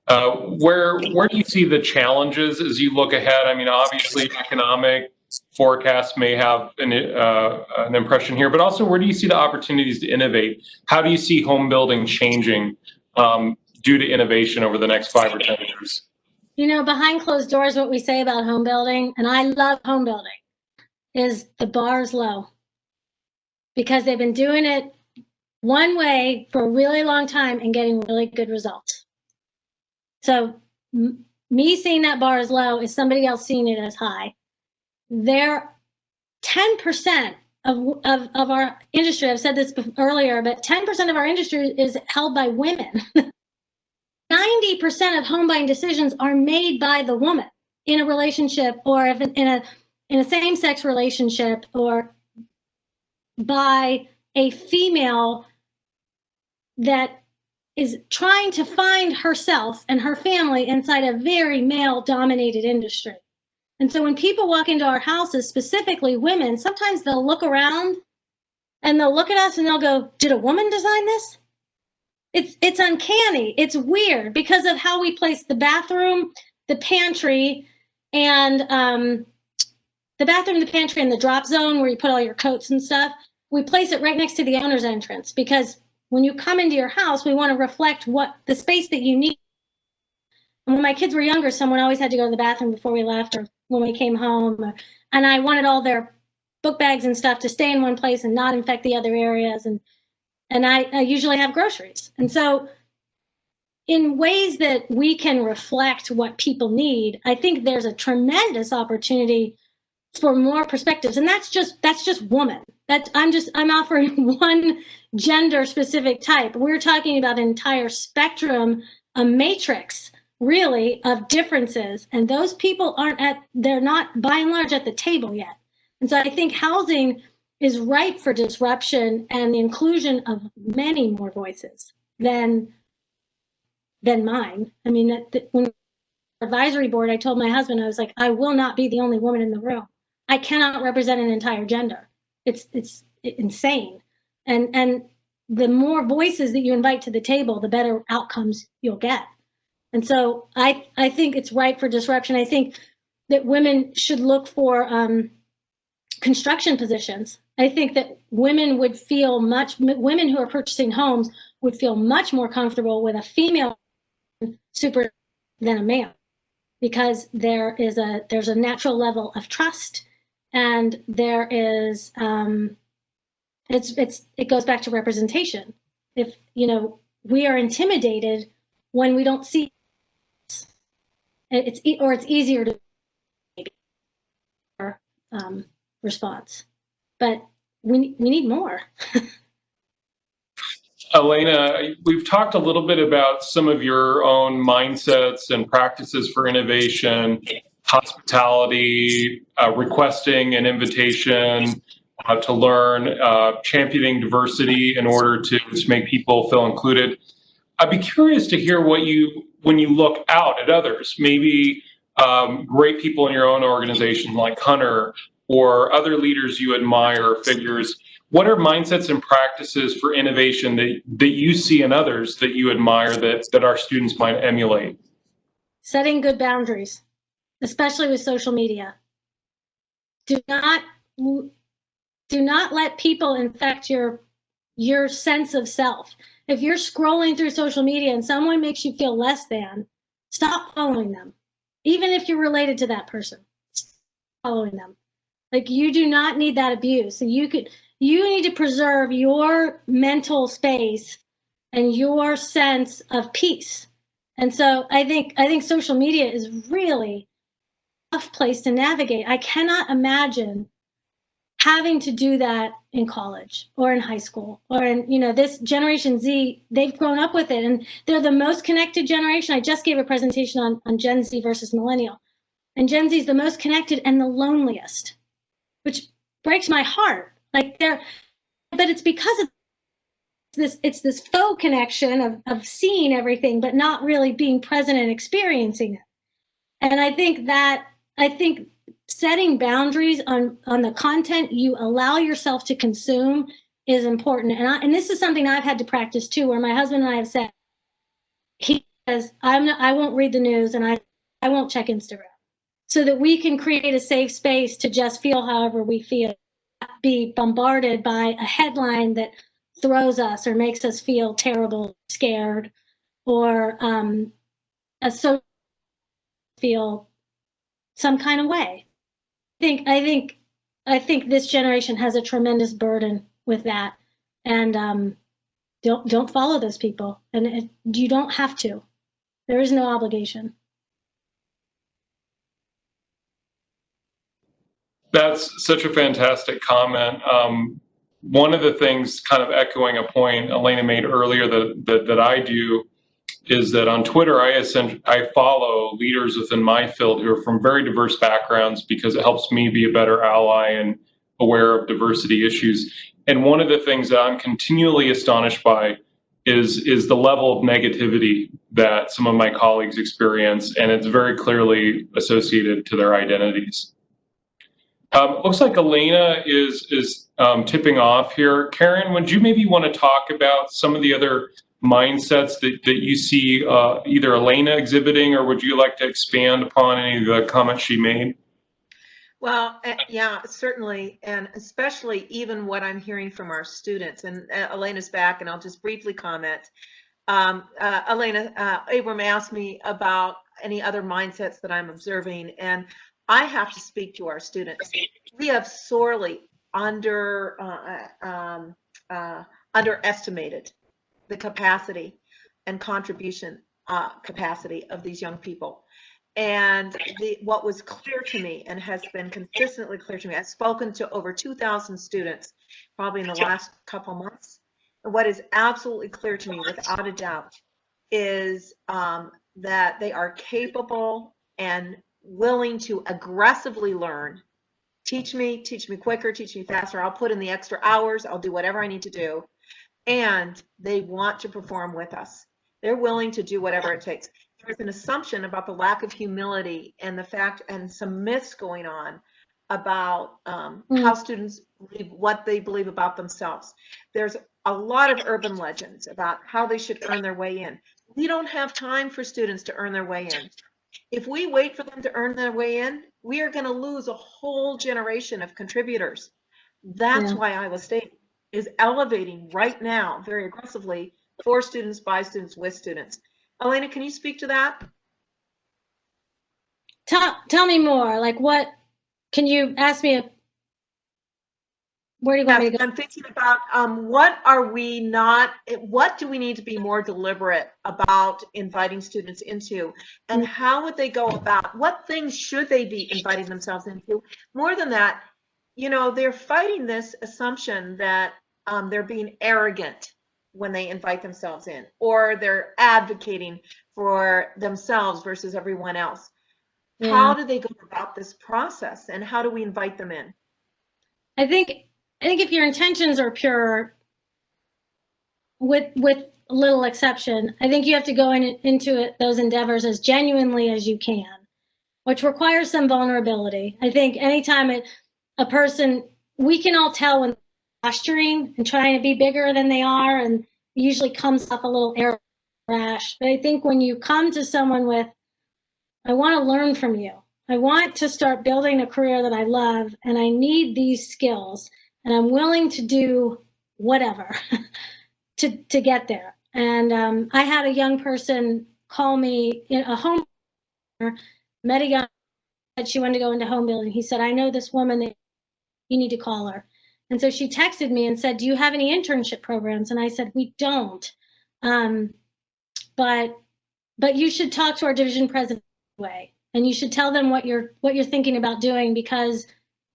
Where do you see the challenges as you look ahead? I mean, obviously, economic forecasts may have an impression here, but also where do you see the opportunities to innovate? How do you see home building changing due to innovation over the next 5 or 10 years? Behind closed doors, what we say about home building, and I love home building, is the bar is low, because they've been doing it one way for a really long time and getting really good results. So me seeing that bar as low is somebody else seeing it as high. They're 10% of our industry. I've said this earlier, but 10% of our industry is held by women. 90% of home buying decisions are made by the woman in a relationship, or if in a same-sex relationship, or by a female that is trying to find herself and her family inside a very male-dominated industry. And so when people walk into our houses, specifically women, sometimes they'll look around and they'll look at us and they'll go, did a woman design this? It's uncanny. It's weird because of how we place the bathroom, the pantry, and the drop zone where you put all your coats and stuff. We place it right next to the owner's entrance because when you come into your house, we want to reflect what the space that you need. And when my kids were younger, someone always had to go to the bathroom before we left or when we came home. And I wanted all their book bags and stuff to stay in one place and not infect the other areas. And I usually have groceries. And so in ways that we can reflect what people need, I think there's a tremendous opportunity for more perspectives. And that's just woman. I'm offering one gender specific type. We're talking about an entire spectrum, a matrix really of differences. And those people they're not by and large at the table yet. And so I think housing is ripe for disruption and the inclusion of many more voices than mine. I mean, when advisory board, I told my husband, I was like, I will not be the only woman in the room. I cannot represent an entire gender. It's insane. And the more voices that you invite to the table, the better outcomes you'll get. And so I think it's ripe for disruption. I think that women should look for construction positions. I think that women who are purchasing homes would feel much more comfortable with a female super than a male, because there's a natural level of trust, and there is it goes back to representation. If we are intimidated when we don't see it's easier to response, but we need more. Alaina, we've talked a little bit about some of your own mindsets and practices for innovation, hospitality, requesting an invitation to learn, championing diversity in order to make people feel included. I'd be curious to hear when you look out at others, maybe great people in your own organization like Hunter or other leaders you admire, figures. What are mindsets and practices for innovation that you see in others that you admire that our students might emulate? Setting good boundaries, especially with social media. Do not let people infect your sense of self. If you're scrolling through social media and someone makes you feel less than, stop following them. Even if you're related to that person, stop following them. Like, you do not need that abuse. So you need to preserve your mental space and your sense of peace. And so I think social media is really a tough place to navigate. I cannot imagine having to do that in college or in high school or in, this Generation Z, they've grown up with it and they're the most connected generation. I just gave a presentation on Gen Z versus Millennial, and Gen Z is the most connected and the loneliest, which breaks my heart. But it's because of this faux connection of seeing everything, but not really being present and experiencing it. And I think setting boundaries on the content you allow yourself to consume is important. And this is something I've had to practice too, where my husband and I have said, he says, I won't read the news and I won't check Instagram, so that we can create a safe space to just feel however we feel, not be bombarded by a headline that throws us or makes us feel terrible, scared, or feel some kind of way. I think this generation has a tremendous burden with that, and don't follow those people. And you don't have to. There is no obligation. That's such a fantastic comment. One of the things, kind of echoing a point Alaina made earlier that I do, is that on Twitter, I follow leaders within my field who are from very diverse backgrounds, because it helps me be a better ally and aware of diversity issues. And one of the things that I'm continually astonished by is the level of negativity that some of my colleagues experience, and it's very clearly associated to their identities. Looks like Alaina is tipping off here. Karen, would you maybe want to talk about some of the other mindsets that you see either Alaina exhibiting, or would you like to expand upon any of the comments she made? Well, yeah, certainly, and especially even what I'm hearing from our students. And Alaina's back, and I'll just briefly comment. Alaina, Abram asked me about any other mindsets that I'm observing, and I have to speak to our students. We have sorely underestimated the capacity and contribution capacity of these young people. And what was clear to me and has been consistently clear to me, I've spoken to over 2,000 students probably in the last couple months. And what is absolutely clear to me without a doubt is that they are capable and willing to aggressively learn. Teach me quicker, teach me faster. I'll put in the extra hours. I'll do whatever I need to do. And they want to perform with us. They're willing to do whatever it takes. There's an assumption about the lack of humility and the fact, and some myths going on about how students believe, what they believe about themselves. There's a lot of urban legends about how they should earn their way in. We don't have time for students to earn their way in. If we wait for them to earn their way in, we are going to lose a whole generation of contributors. That's why Iowa State is elevating right now very aggressively for students, by students, with students. Alaina, can you speak to that? Tell me more. Like, what can you ask me? Where do you want me to go? I'm thinking about what do we need to be more deliberate about inviting students into, and how would they go about, what things should they be inviting themselves into? More than that, you know, they're fighting this assumption that they're being arrogant when they invite themselves in, or they're advocating for themselves versus everyone else. How do they go about this process, and how do we invite them in? I think if your intentions are pure, with little exception, I think you have to go into those endeavors as genuinely as you can, which requires some vulnerability. I think anytime a person, we can all tell when posturing and trying to be bigger than they are, and it usually comes off a little air rash. But I think when you come to someone with, I want to learn from you, I want to start building a career that I love, and I need these skills, and I'm willing to do whatever to get there. And I had a young person call me, a home met a young, said she wanted to go into home building. He said, I know this woman, that you need to call her. And so she texted me and said, do you have any internship programs? And I said, we don't. But you should talk to our division president anyway, and you should tell them what you're thinking about doing, because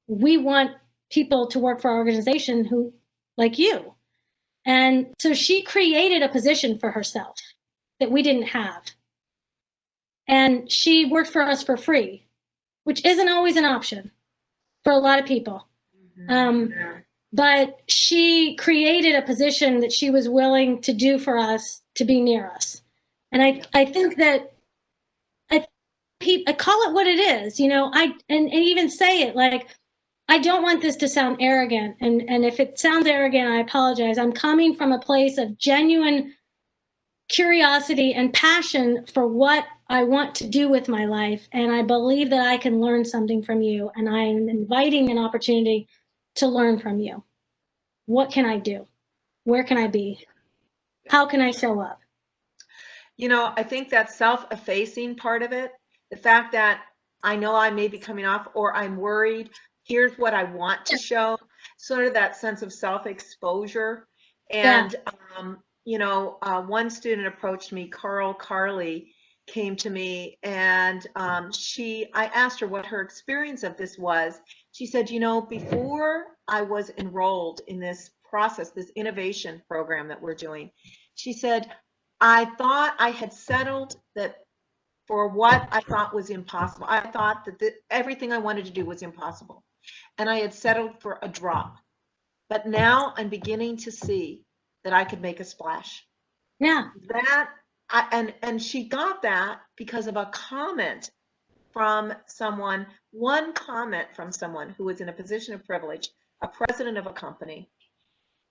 we want people to work for our organization who, like you. And so she created a position for herself that we didn't have. And she worked for us for free, which isn't always an option for a lot of people. But she created a position that she was willing to do for us, to be near us. And I think that I call it what it is, you know, and even say it, like, I don't want this to sound arrogant. And if it sounds arrogant, I apologize. I'm coming from a place of genuine curiosity and passion for what I want to do with my life. And I believe that I can learn something from you. And I'm inviting an opportunity to learn from you. What can I do? Where can I be? How can I show up? You know, I think that self-effacing part of it, the fact that I know I may be coming off, or I'm worried, here's what I want to show, sort of that sense of self-exposure. And, you know, one student approached me, Carly came to me, and I asked her what her experience of this was. She said, you know, before I was enrolled in this process, this innovation program that we're doing, she said, I thought I had settled that for what I thought was impossible. I thought that everything I wanted to do was impossible. and I had settled for a drop. But now I'm beginning to see that I could make a splash. Yeah. And she got that because of a comment from someone, one comment from someone who was in a position of privilege, a president of a company,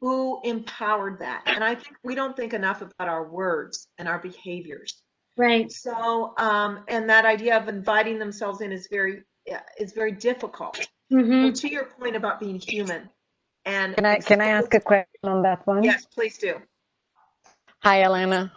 who empowered that. And I think we don't think enough about our words and our behaviors. Right. So, and that idea of inviting themselves in is very difficult. Mm-hmm. So to your point about being human, and Can I ask a question on that one? yes, please do. Hi, Alaina.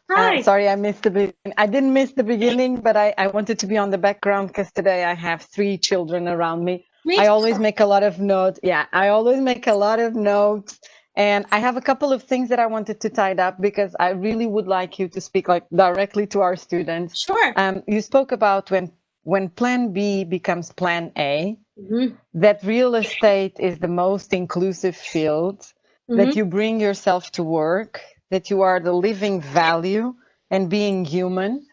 Hi. Sorry, I missed the beginning. I didn't miss the beginning, but I wanted to be on the background because today I have 3 children around me. I always make a lot of notes. Yeah, I always make a lot of notes. And I have a couple of things that I wanted to tie up because I really would like you to speak like directly to our students. Sure. You spoke about when plan B becomes plan A, Mm-hmm. that real estate is the most inclusive field, Mm-hmm. that you bring yourself to work, that you are the living value and being human.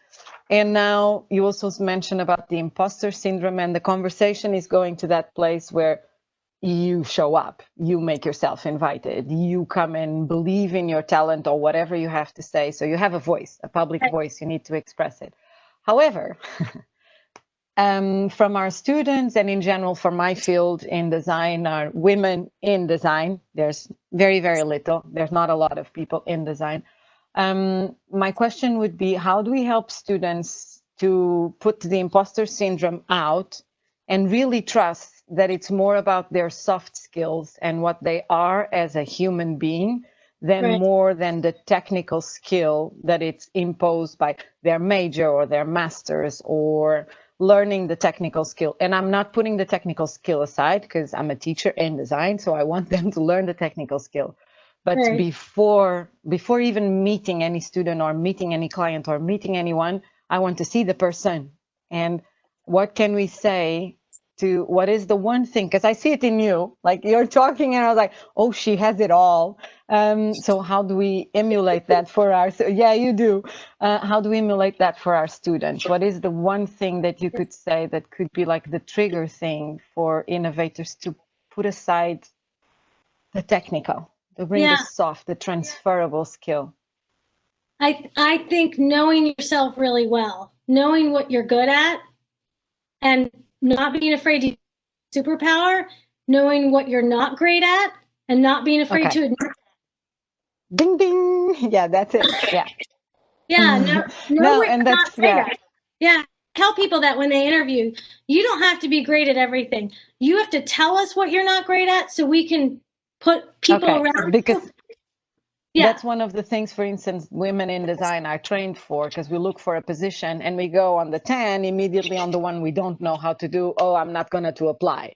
And now you also mentioned about the imposter syndrome, and the conversation is going to that place where you show up, you make yourself invited, you come and believe in your talent or whatever you have to say. So you have a voice, a public voice, you need to express it. However, from our students and in general for my field in design, are women in design. There's very, very little. There's not a lot of people in design. My question would be, how do we help students to put the imposter syndrome out and really trust that it's more about their soft skills and what they are as a human being than more than the technical skill that it's imposed by their major or their masters or learning the technical skill? And I'm not putting the technical skill aside because I'm a teacher in design, so I want them to learn the technical skill. But before even meeting any student or meeting any client or meeting anyone, I want to see the person. And what can we say to, what is the one thing, because I see it in you, like you're talking and I was like, oh, she has it all. So how do we emulate that for our, yeah, you do. How do we emulate that for our students? What is the one thing that you could say that could be like the trigger thing for innovators to put aside the technical, to bring the soft, the transferable skill? I think knowing yourself really well, knowing what you're good at, and not being afraid to use superpower, knowing what you're not great at, and not being afraid to admit that. Ding ding. Yeah, that's it. Yeah. Yeah. No, and that's Yeah. Tell people that when they interview, you don't have to be great at everything. You have to tell us what you're not great at so we can put people around. Because that's one of the things, for instance, women in design are trained for, because we look for a position and we go on the 10 immediately on the one we don't know how to do. Oh, I'm not going to apply.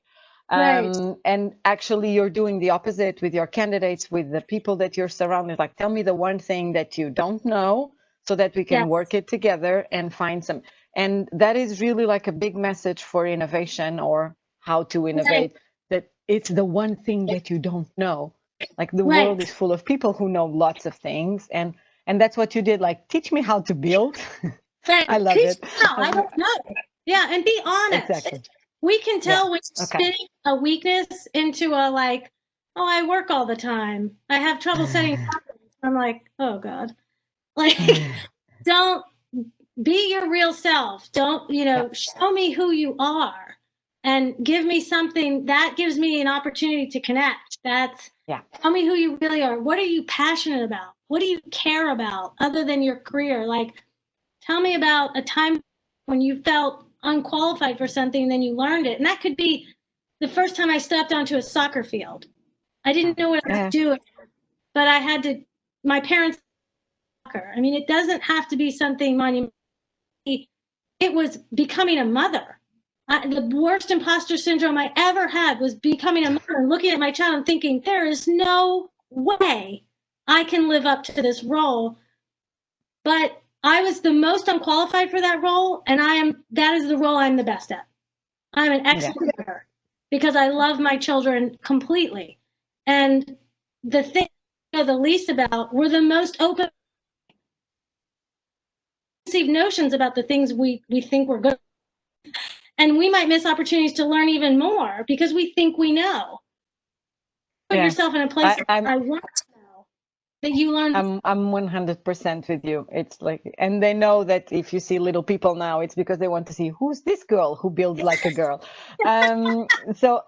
And actually you're doing the opposite with your candidates, with the people that you're surrounded. Like, tell me the one thing that you don't know so that we can work it together and find some. And that is really like a big message for innovation or how to innovate, that it's the one thing that you don't know. Like the world is full of people who know lots of things. And that's what you did. Like, teach me how to build. I love it. I don't know. Yeah. And be honest. Exactly. We can tell when you're spinning a weakness into a like, oh, I work all the time. I have trouble setting targets. I'm like, oh God. Like, don't be your real self. Don't, show me who you are and give me something that gives me an opportunity to connect. Tell me who you really are. What are you passionate about? What do you care about other than your career? Like, tell me about a time when you felt unqualified for something and then you learned it. And that could be the first time I stepped onto a soccer field. I didn't know what I was doing, but I had to, my parents, soccer. I mean, it doesn't have to be something monumental. It was becoming a mother. The worst imposter syndrome I ever had was becoming a mother and looking at my child and thinking, there is no way I can live up to this role. But I was the most unqualified for that role, and that is the role I'm the best at. I'm an excellent mother because I love my children completely. And the thing I know the least about were the most open notions about the things we think we're good at. And we might miss opportunities to learn even more because we think we know. Put Yeah. yourself in a place I'm- I want to know that you learn. I'm 100% with you. It's like, and they know that if you see little people now, it's because they want to see who's this girl who builds like a girl. So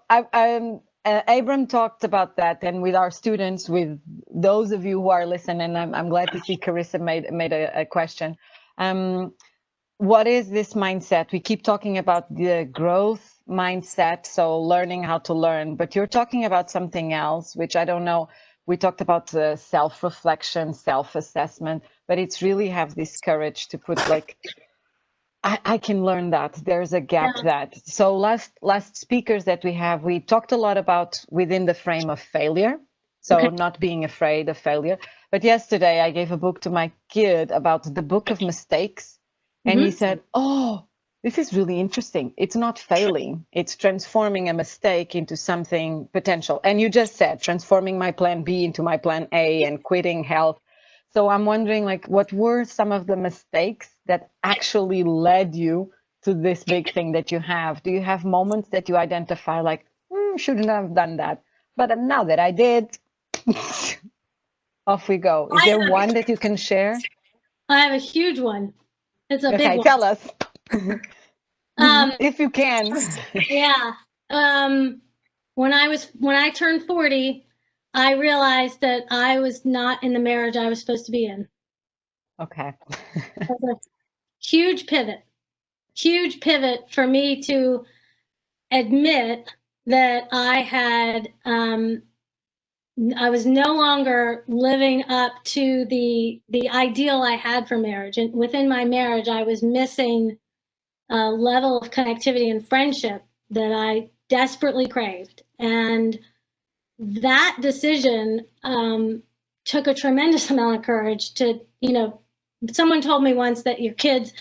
Abram talked about that, and with our students, with those of you who are listening, I'm glad to see Carissa made a question. What is this mindset? We keep talking about the growth mindset, so learning how to learn, but you're talking about something else, which I don't know. We talked about self-reflection, self-assessment, but it's really have this courage to put like, I can learn that. There's a gap that. So last speakers that we talked a lot about within the frame of failure. So not being afraid of failure. But yesterday I gave a book to my kid about the book of mistakes. And he said, oh, this is really interesting. It's not failing. It's transforming a mistake into something potential. And you just said transforming my plan B into my plan A and quitting health. So I'm wondering, like, what were some of the mistakes that actually led you to this big thing that you have? Do you have moments that you identify like, shouldn't have done that, but now that I did, off we go. Is there one that you can share? I have a huge one. It's a big one. Okay, tell us. If you can. Yeah. When I turned 40, I realized that I was not in the marriage I was supposed to be in. Okay. It was a huge pivot for me to admit that I was no longer living up to the ideal I had for marriage. And within my marriage, I was missing a level of connectivity and friendship that I desperately craved. And that decision took a tremendous amount of courage to, someone told me once that your kids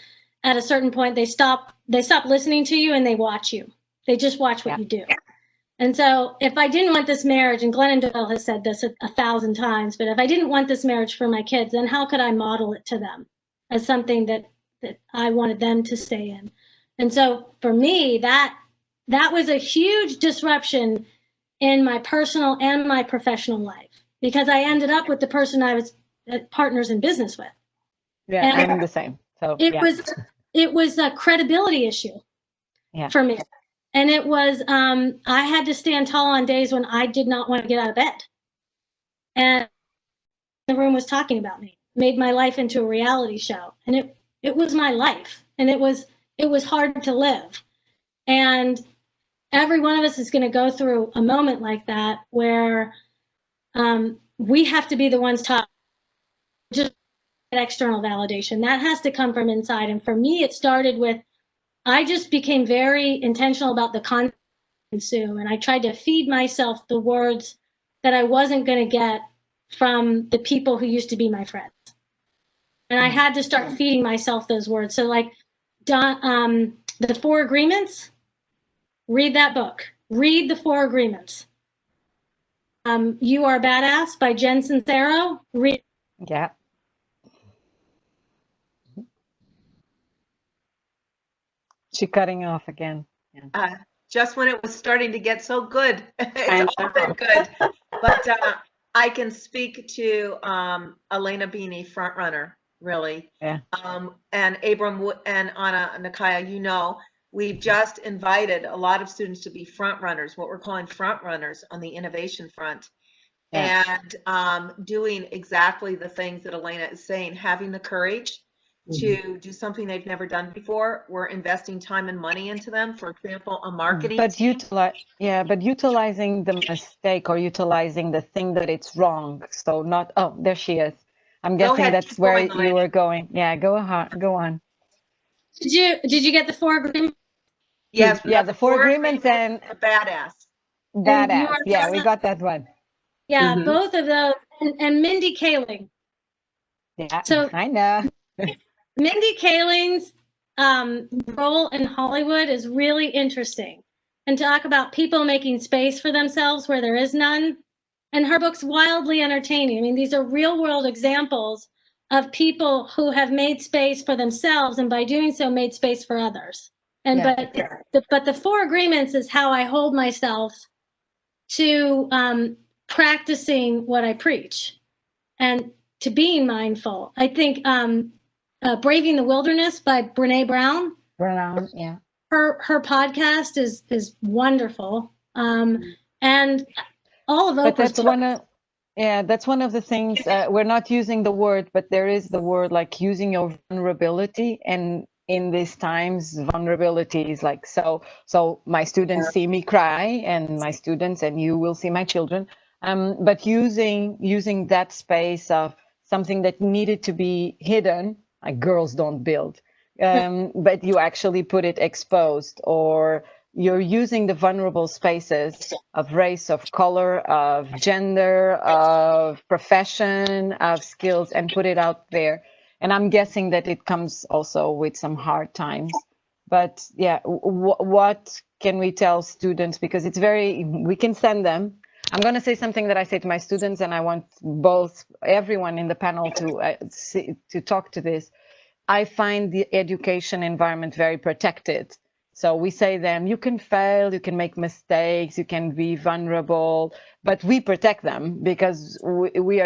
at a certain point, they stop listening to you and they watch you. They just watch what you do. And so if I didn't want this marriage, and Glennon Doyle has said this 1,000 times, but if I didn't want this marriage for my kids, then how could I model it to them as something that I wanted them to stay in? And so for me, that was a huge disruption in my personal and my professional life, because I ended up with the person I was partners in business with. Yeah, And I'm the same. So it was a credibility issue for me. And it was, I had to stand tall on days when I did not want to get out of bed. And the room was talking about me, made my life into a reality show. And it was my life. And it was hard to live. And every one of us is going to go through a moment like that where we have to be the ones taught just external validation. That has to come from inside. And for me, it started with, I just became very intentional about the content I consume, and I tried to feed myself the words that I wasn't going to get from the people who used to be my friends. And I had to start feeding myself those words. So like the 4 Agreements, read that book. Read the 4 Agreements. You Are Badass by Jen Sincero. Read. Yeah. She's cutting off again. Yeah. Just when it was starting to get so good. It's all been good. But I can speak to Alaina being a front runner, really. Yeah. And Abram and Anna and Nakaya, we've just invited a lot of students to be front runners, what we're calling front runners on the innovation front. Yeah. And doing exactly the things that Alaina is saying, having the courage to do something they've never done before. We're investing time and money into them. For example, a marketing team. But utilizing the mistake or utilizing the thing that it's wrong. So not, oh, there she is. I'm guessing that's where you were going. Yeah, go on. Did you get the 4 Agreements? Yes. Yeah, the 4 Agreements and the Badass. Badass. Yeah, we got that one. Yeah, both of those. And Mindy Kaling. Yeah, so I know. Mindy Kaling's role in Hollywood is really interesting, and talk about people making space for themselves where there is none. And her book's wildly entertaining. I mean, these are real world examples of people who have made space for themselves, and by doing so, made space for others. And Yeah. but the 4 agreements is how I hold myself to practicing what I preach and to being mindful. I think Braving the Wilderness by Brene Brown. Yeah. Her podcast is wonderful. And all of But Oprah's that's that's one of the things, we're not using the word, but there is the word, like using your vulnerability. And in these times, vulnerability is like, so my students see me cry, and my students, and you will see my children. But using that space of something that needed to be hidden, like girls don't build, but you actually put it exposed, or you're using the vulnerable spaces of race, of color, of gender, of profession, of skills, and put it out there. And I'm guessing that it comes also with some hard times. But yeah, what can we tell students? Because it's we can send them. I'm going to say something that I say to my students, and I want everyone in the panel to talk to this. I find the education environment very protected. So we say them, you can fail, you can make mistakes, you can be vulnerable, but we protect them because we're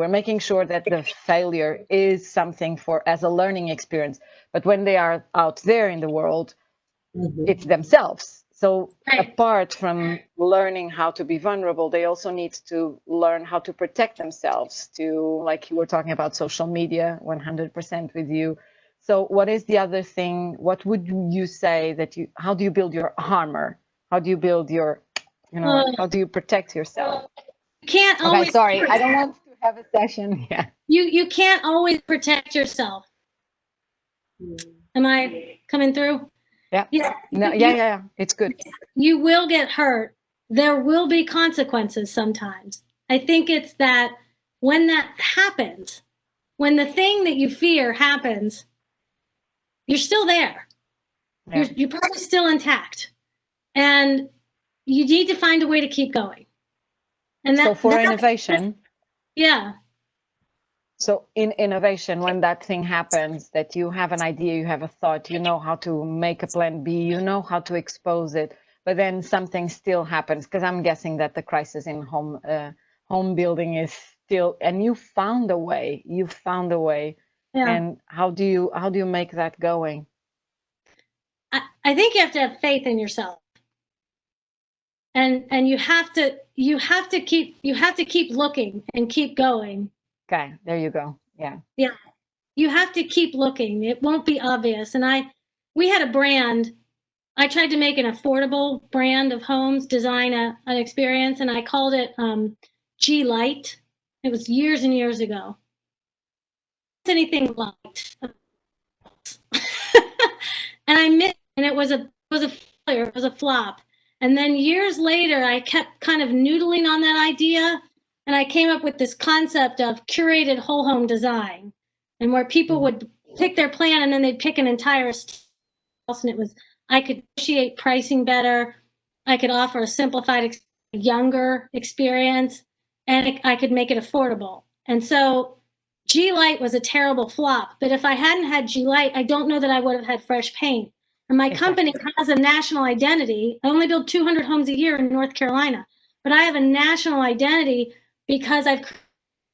making sure that the failure is something as a learning experience. But when they are out there in the world, it's themselves. So apart from learning how to be vulnerable, they also need to learn how to protect themselves, like you were talking about social media, 100% with you. So what is the other thing? What would you say how do you build your armor? How do you build your, how do you protect yourself? You can't always. Okay, sorry, I don't want to have a session. Yeah. You can't always protect yourself. Am I coming through? Yeah. Yeah. No, yeah. It's good. You will get hurt. There will be consequences sometimes. I think it's that when that happens, when the thing that you fear happens, you're still there. Yeah. You're probably still intact. And you need to find a way to keep going. And so for innovation. Yeah. So in innovation, when that thing happens, that you have an idea, you have a thought, you know how to make a plan B, you know how to expose it, but then something still happens, because I'm guessing that the crisis in home building is still, and you found a way. Yeah. And how do you make that going? I think you have to have faith in yourself. And you have to keep looking and keep going. Okay, there you go. Yeah. Yeah. You have to keep looking. It won't be obvious. And we had a brand. I tried to make an affordable brand of homes, design an experience, and I called it G Light. It was years and years ago. Anything light. And I missed, and it was a failure. It was a flop. And then years later, I kept kind of noodling on that idea, and I came up with this concept of curated whole home design, and where people would pick their plan and then they'd pick an entire house, and I could negotiate pricing better. I could offer a simplified, younger experience, and I could make it affordable. And so G Light was a terrible flop, but if I hadn't had G Light, I don't know that I would have had fresh paint. And my company has a national identity. I only build 200 homes a year in North Carolina, but I have a national identity because I've created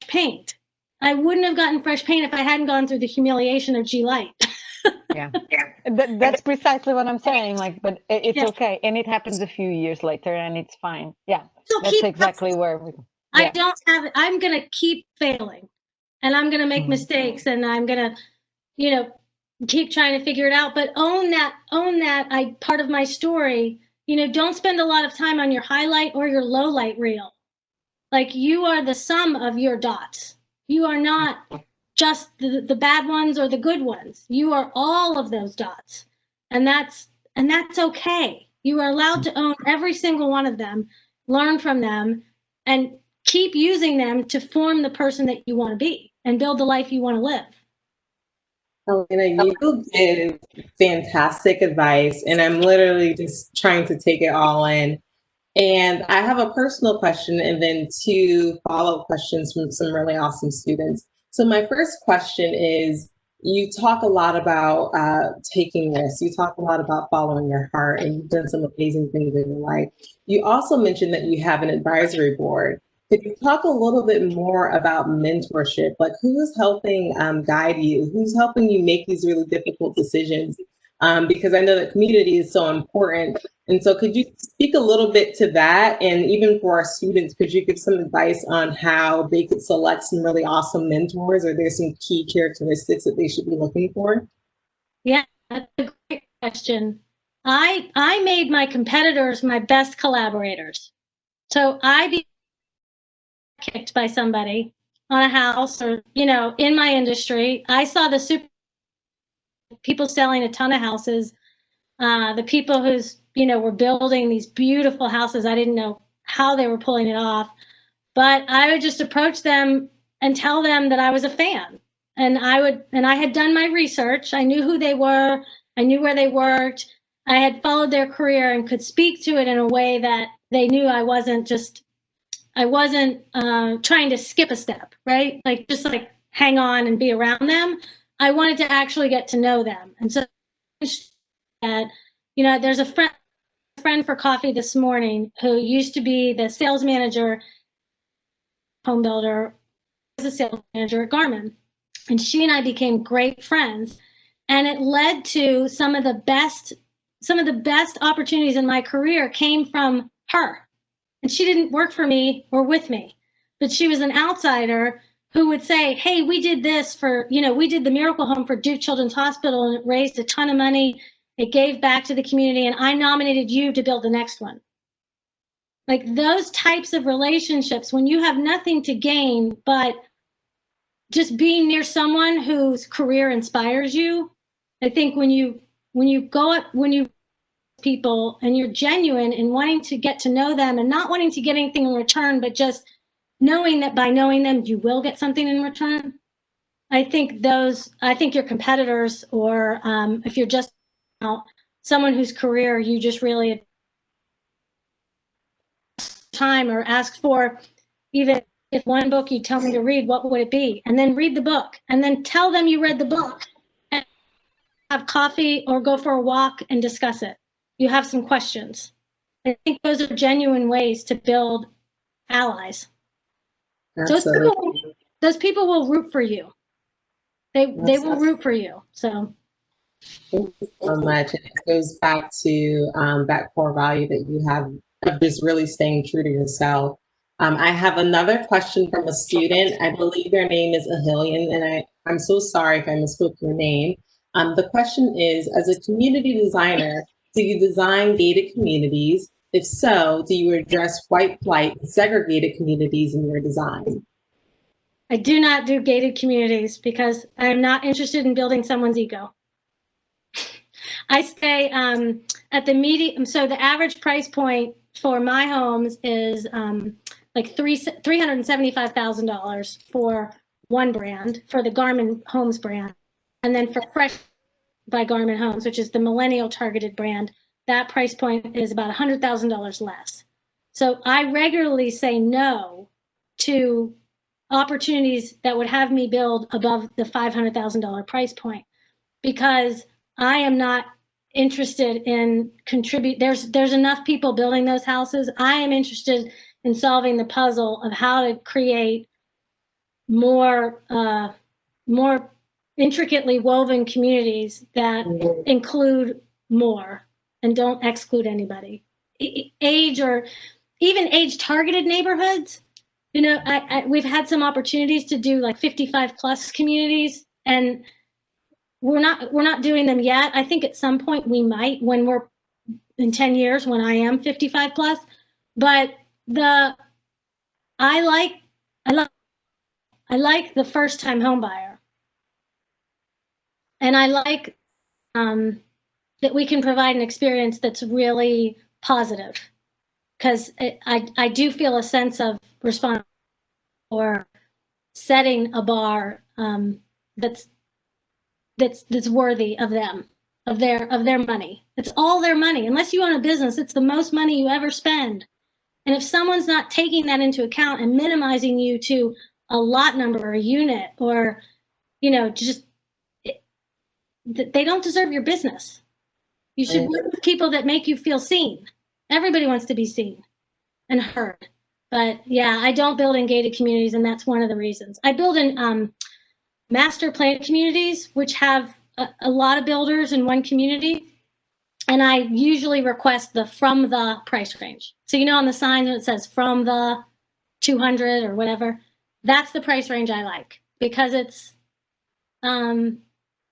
paint. I wouldn't have gotten fresh paint if I hadn't gone through the humiliation of G Light. Yeah. That's precisely what I'm saying. But it's okay, and it happens a few years later, and it's fine. Yeah, so that's exactly where we. Yeah. I don't have it. I'm gonna keep failing, and I'm gonna make mistakes, and I'm gonna, keep trying to figure it out. But own that. Part of my story. Don't spend a lot of time on your highlight or your low light reel. Like, you are the sum of your dots. You are not just the bad ones or the good ones. You are all of those dots. And that's okay. You are allowed to own every single one of them, learn from them, and keep using them to form the person that you want to be and build the life you want to live. Alaina, you give fantastic advice, and I'm literally just trying to take it all in. And I have a personal question and then 2 follow-up questions from some really awesome students. So my first question is, You talk a lot about taking risks. You talk a lot about following your heart, and you've done some amazing things in your life. You also mentioned that you have an advisory board. Could you talk a little bit more about mentorship? Like, who is helping guide you? Who's helping you make these really difficult decisions? Because I know that community is so important. And so could you speak a little bit to that? And even for our students, could you give some advice on how they could select some really awesome mentors? Or there's some key characteristics that they should be looking for? Yeah, that's a great question. I made my competitors my best collaborators. So I be kicked by somebody on a house or, in my industry. I saw the super people selling a ton of houses, the people who's, were building these beautiful houses. I didn't know how they were pulling it off, but I would just approach them and tell them that I was a fan. And I had done my research. I knew who they were. I knew where they worked. I had followed their career and could speak to it in a way that they knew I wasn't trying to skip a step, right? Like, just like hang on and be around them. I wanted to actually get to know them. And so that, there's a friend for coffee this morning who used to be the sales manager, home builder, was a sales manager at Garmin. And she and I became great friends. And it led to some of the best opportunities in my career came from her. And she didn't work for me or with me, but she was an outsider who would say, hey, we did this for, we did the Miracle Home for Duke Children's Hospital, and it raised a ton of money. It gave back to the community, and I nominated you to build the next one. Like, those types of relationships, when you have nothing to gain, but just being near someone whose career inspires you. I think when you people and you're genuine in wanting to get to know them and not wanting to get anything in return, but just knowing that by knowing them, you will get something in return. I think your competitors, or if you're just someone whose career you just really time or ask for, even if one book you tell me to read, what would it be? And then read the book, and then tell them you read the book, and have coffee or go for a walk and discuss it. You have some questions. I think those are genuine ways to build allies. Those people will root for you. They will root for you. So thank you so much. It goes back to that core value that you have of just really staying true to yourself. I have another question from a student. I believe their name is Ahilian, and I'm so sorry if I misspoke your name. The question is, as a community designer, do you design gated communities? If so, do you address white flight and segregated communities in your design? I do not do gated communities because I'm not interested in building someone's ego. I stay at the medium. So the average price point for my homes is like $375,000 for one brand, for the Garmin Homes brand. And then for Fresh by Garmin Homes, which is the millennial targeted brand, that price point is about $100,000 less. So I regularly say no to opportunities that would have me build above the $500,000 price point, because I am not interested in contribute. There's enough people building those houses. I am interested in solving the puzzle of how to create more intricately woven communities that include more and don't exclude anybody. Age, or even age targeted neighborhoods. We've had some opportunities to do like 55 plus communities, and we're not doing them yet. I think at some point we might, when we're in 10 years, when I am 55 plus. But I like the first time home buyer, and I like that we can provide an experience that's really positive, because I do feel a sense of responsibility for setting a bar that's worthy of them, of their money. It's all their money. Unless you own a business, it's the most money you ever spend. And if someone's not taking that into account and minimizing you to a lot number or a unit, or just they don't deserve your business. You should work with people that make you feel seen. Everybody wants to be seen and heard. But yeah, I don't build in gated communities, and that's one of the reasons. I build in master plan communities, which have a lot of builders in one community. And I usually request the from the price range. So, you know, on the sign it says from the 200 or whatever, that's the price range I like, because it's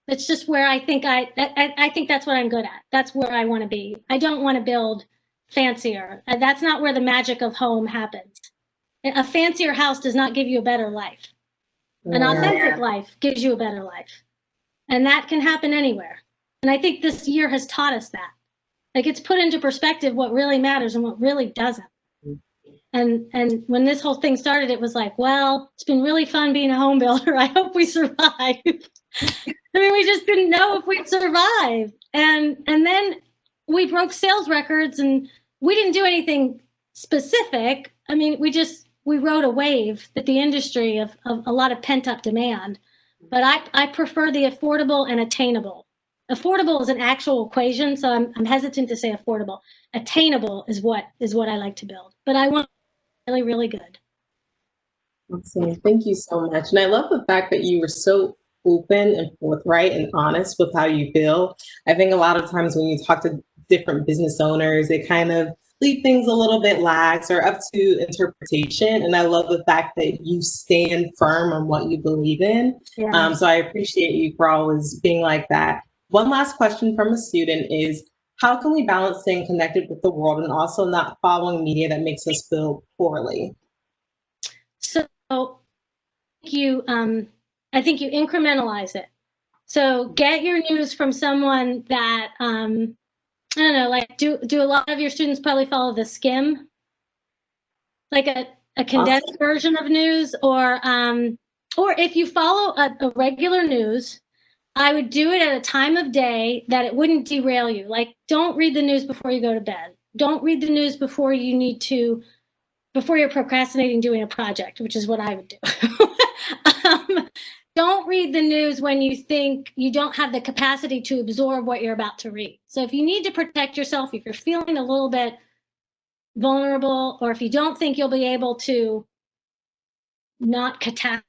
just where I think I think that's what I'm good at. That's where I want to be. I don't want to build fancier. That's not where the magic of home happens. A fancier house does not give you a better life. An authentic life gives you a better life. And that can happen anywhere. And I think this year has taught us that. Like, it's put into perspective what really matters and what really doesn't. And when this whole thing started, it was like, well, it's been really fun being a home builder. I hope we survive. I mean, we just didn't know if we'd survive. And then we broke sales records, and we didn't do anything specific. I mean, we rode a wave that the industry of a lot of pent up demand. But I prefer the affordable and attainable. Affordable is an actual equation, so I'm hesitant to say affordable. Attainable is what I like to build. But I want really, really good. Awesome. Thank you so much. And I love the fact that you were so open and forthright and honest with how you feel. I think a lot of times when you talk to different business owners, they kind of leave things a little bit lax or up to interpretation. And I love the fact that you stand firm on what you believe in. Yeah. So I appreciate you for always being like that. One last question from a student is, how can we balance staying connected with the world and also not following media that makes us feel poorly? So I think you incrementalize it. So get your news from someone that, I don't know, like do a lot of your students probably follow the skim, like a condensed version of news, or if you follow a regular news, I would do it at a time of day that it wouldn't derail you. Like, don't read the news before you go to bed. Don't read the news before you're procrastinating doing a project, which is what I would do. Don't read the news when you think you don't have the capacity to absorb what you're about to read. So if you need to protect yourself, if you're feeling a little bit vulnerable, or if you don't think you'll be able to not catastrophize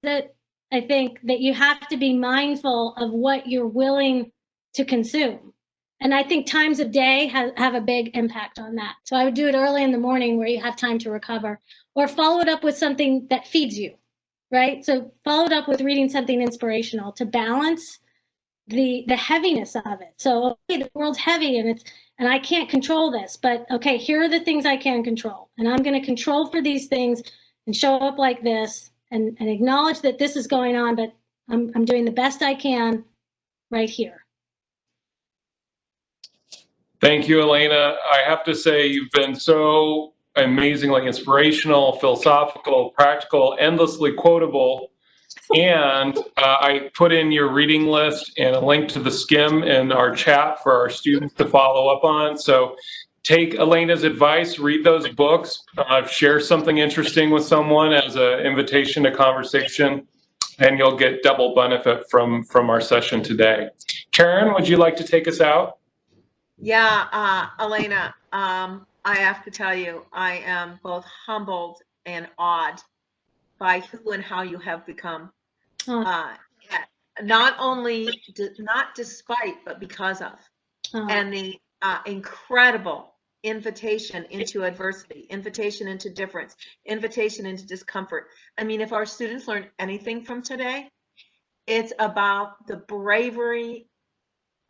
it, I think that you have to be mindful of what you're willing to consume. And I think times of day have a big impact on that. So I would do it early in the morning where you have time to recover, or follow it up with something that feeds you, right? So follow it up with reading something inspirational to balance the heaviness of it. So, okay, the world's heavy and I can't control this, but okay, here are the things I can control. And I'm going to control for these things and show up like this. And acknowledge that this is going on, but I'm doing the best I can right here. Thank you, Alaina. I have to say, you've been so amazingly inspirational, philosophical, practical, endlessly quotable. And I put in your reading list and a link to the skim in our chat for our students to follow up on. So take Alaina's advice, read those books, share something interesting with someone as an invitation to conversation, and you'll get double benefit from our session today. Karen, would you like to take us out? Yeah, Alaina, I have to tell you, I am both humbled and awed by who and how you have become. Not only, not despite, but because of. And the incredible invitation into adversity, invitation into difference, invitation into discomfort. I mean, if our students learn anything from today, it's about the bravery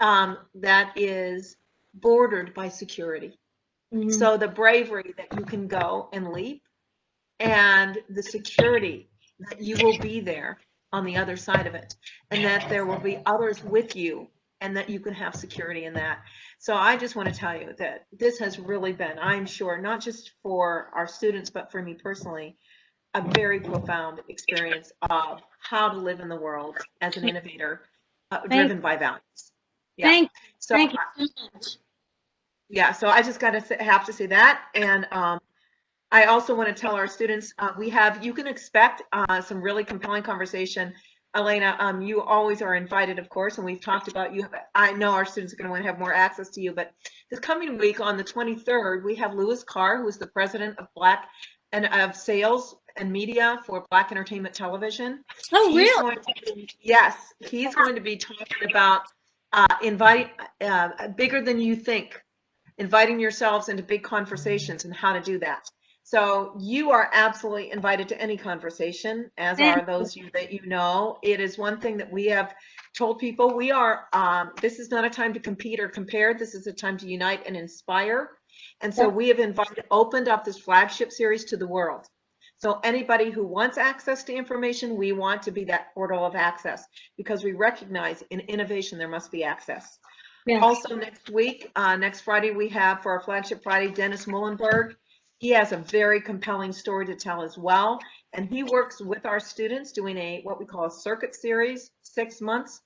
that is bordered by security. Mm-hmm. So the bravery that you can go and leap, and the security that you will be there on the other side of it, and that there will be others with you, and that you can have security in that. So I just want to tell you that this has really been, I'm sure, not just for our students, but for me personally, a very profound experience of how to live in the world as an innovator, driven by values. Yeah. Thank you so much. Yeah, so I just have to say that. And I also want to tell our students, you can expect some really compelling conversation Alaina, you always are invited, of course, and we've talked about you. I know our students are going to want to have more access to you, but this coming week on the 23rd, we have Louis Carr, who is the president of of sales and media for Black Entertainment Television. Oh, really? Yes, he's going to be talking about inviting bigger than you think, inviting yourselves into big conversations and how to do that. So you are absolutely invited to any conversation, as are those you that you know. It is one thing that we have told people. We are, this is not a time to compete or compare. This is a time to unite and inspire. And so we have opened up this flagship series to the world. So anybody who wants access to information, we want to be that portal of access, because we recognize in innovation there must be access. Yes. Also next week, next Friday, we have for our flagship Friday, Dennis Mullenberg. He has a very compelling story to tell as well. And he works with our students doing what we call a circuit series, 6 months,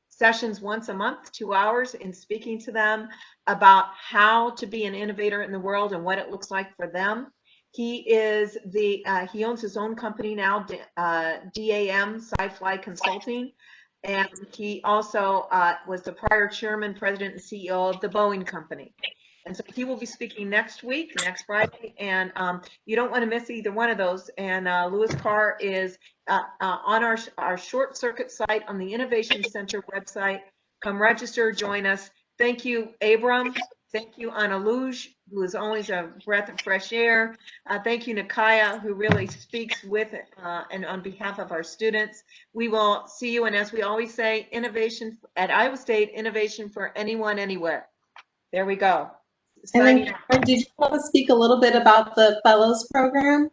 sessions once a month, 2 hours, in speaking to them about how to be an innovator in the world and what it looks like for them. He is he owns his own company now, DAM, Sci-Fly Consulting. And he also was the prior chairman, president, and CEO of the Boeing Company. And so he will be speaking next week, next Friday, and you don't want to miss either one of those. And Louis Carr is on our short circuit site on the Innovation Center website. Come register, join us. Thank you, Abram. Thank you, Anna Luge, who is always a breath of fresh air. Thank you, Nakaya, who really speaks with and on behalf of our students. We will see you, and as we always say, innovation at Iowa State, innovation for anyone, anywhere. There we go. And then, Karen, did you want to speak a little bit about the Fellows Program?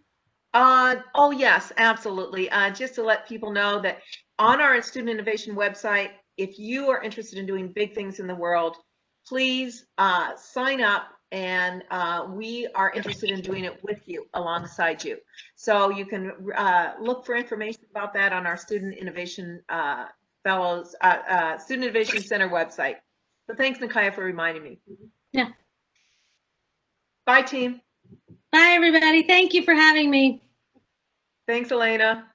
Oh, yes, absolutely. Just to let people know that on our Student Innovation website, if you are interested in doing big things in the world, please sign up, and we are interested in doing it with you, alongside you. So you can look for information about that on our Student Innovation Student Innovation Center website. So thanks, Nakaya, for reminding me. Yeah. Bye, team. Bye, everybody. Thank you for having me. Thanks, Alaina.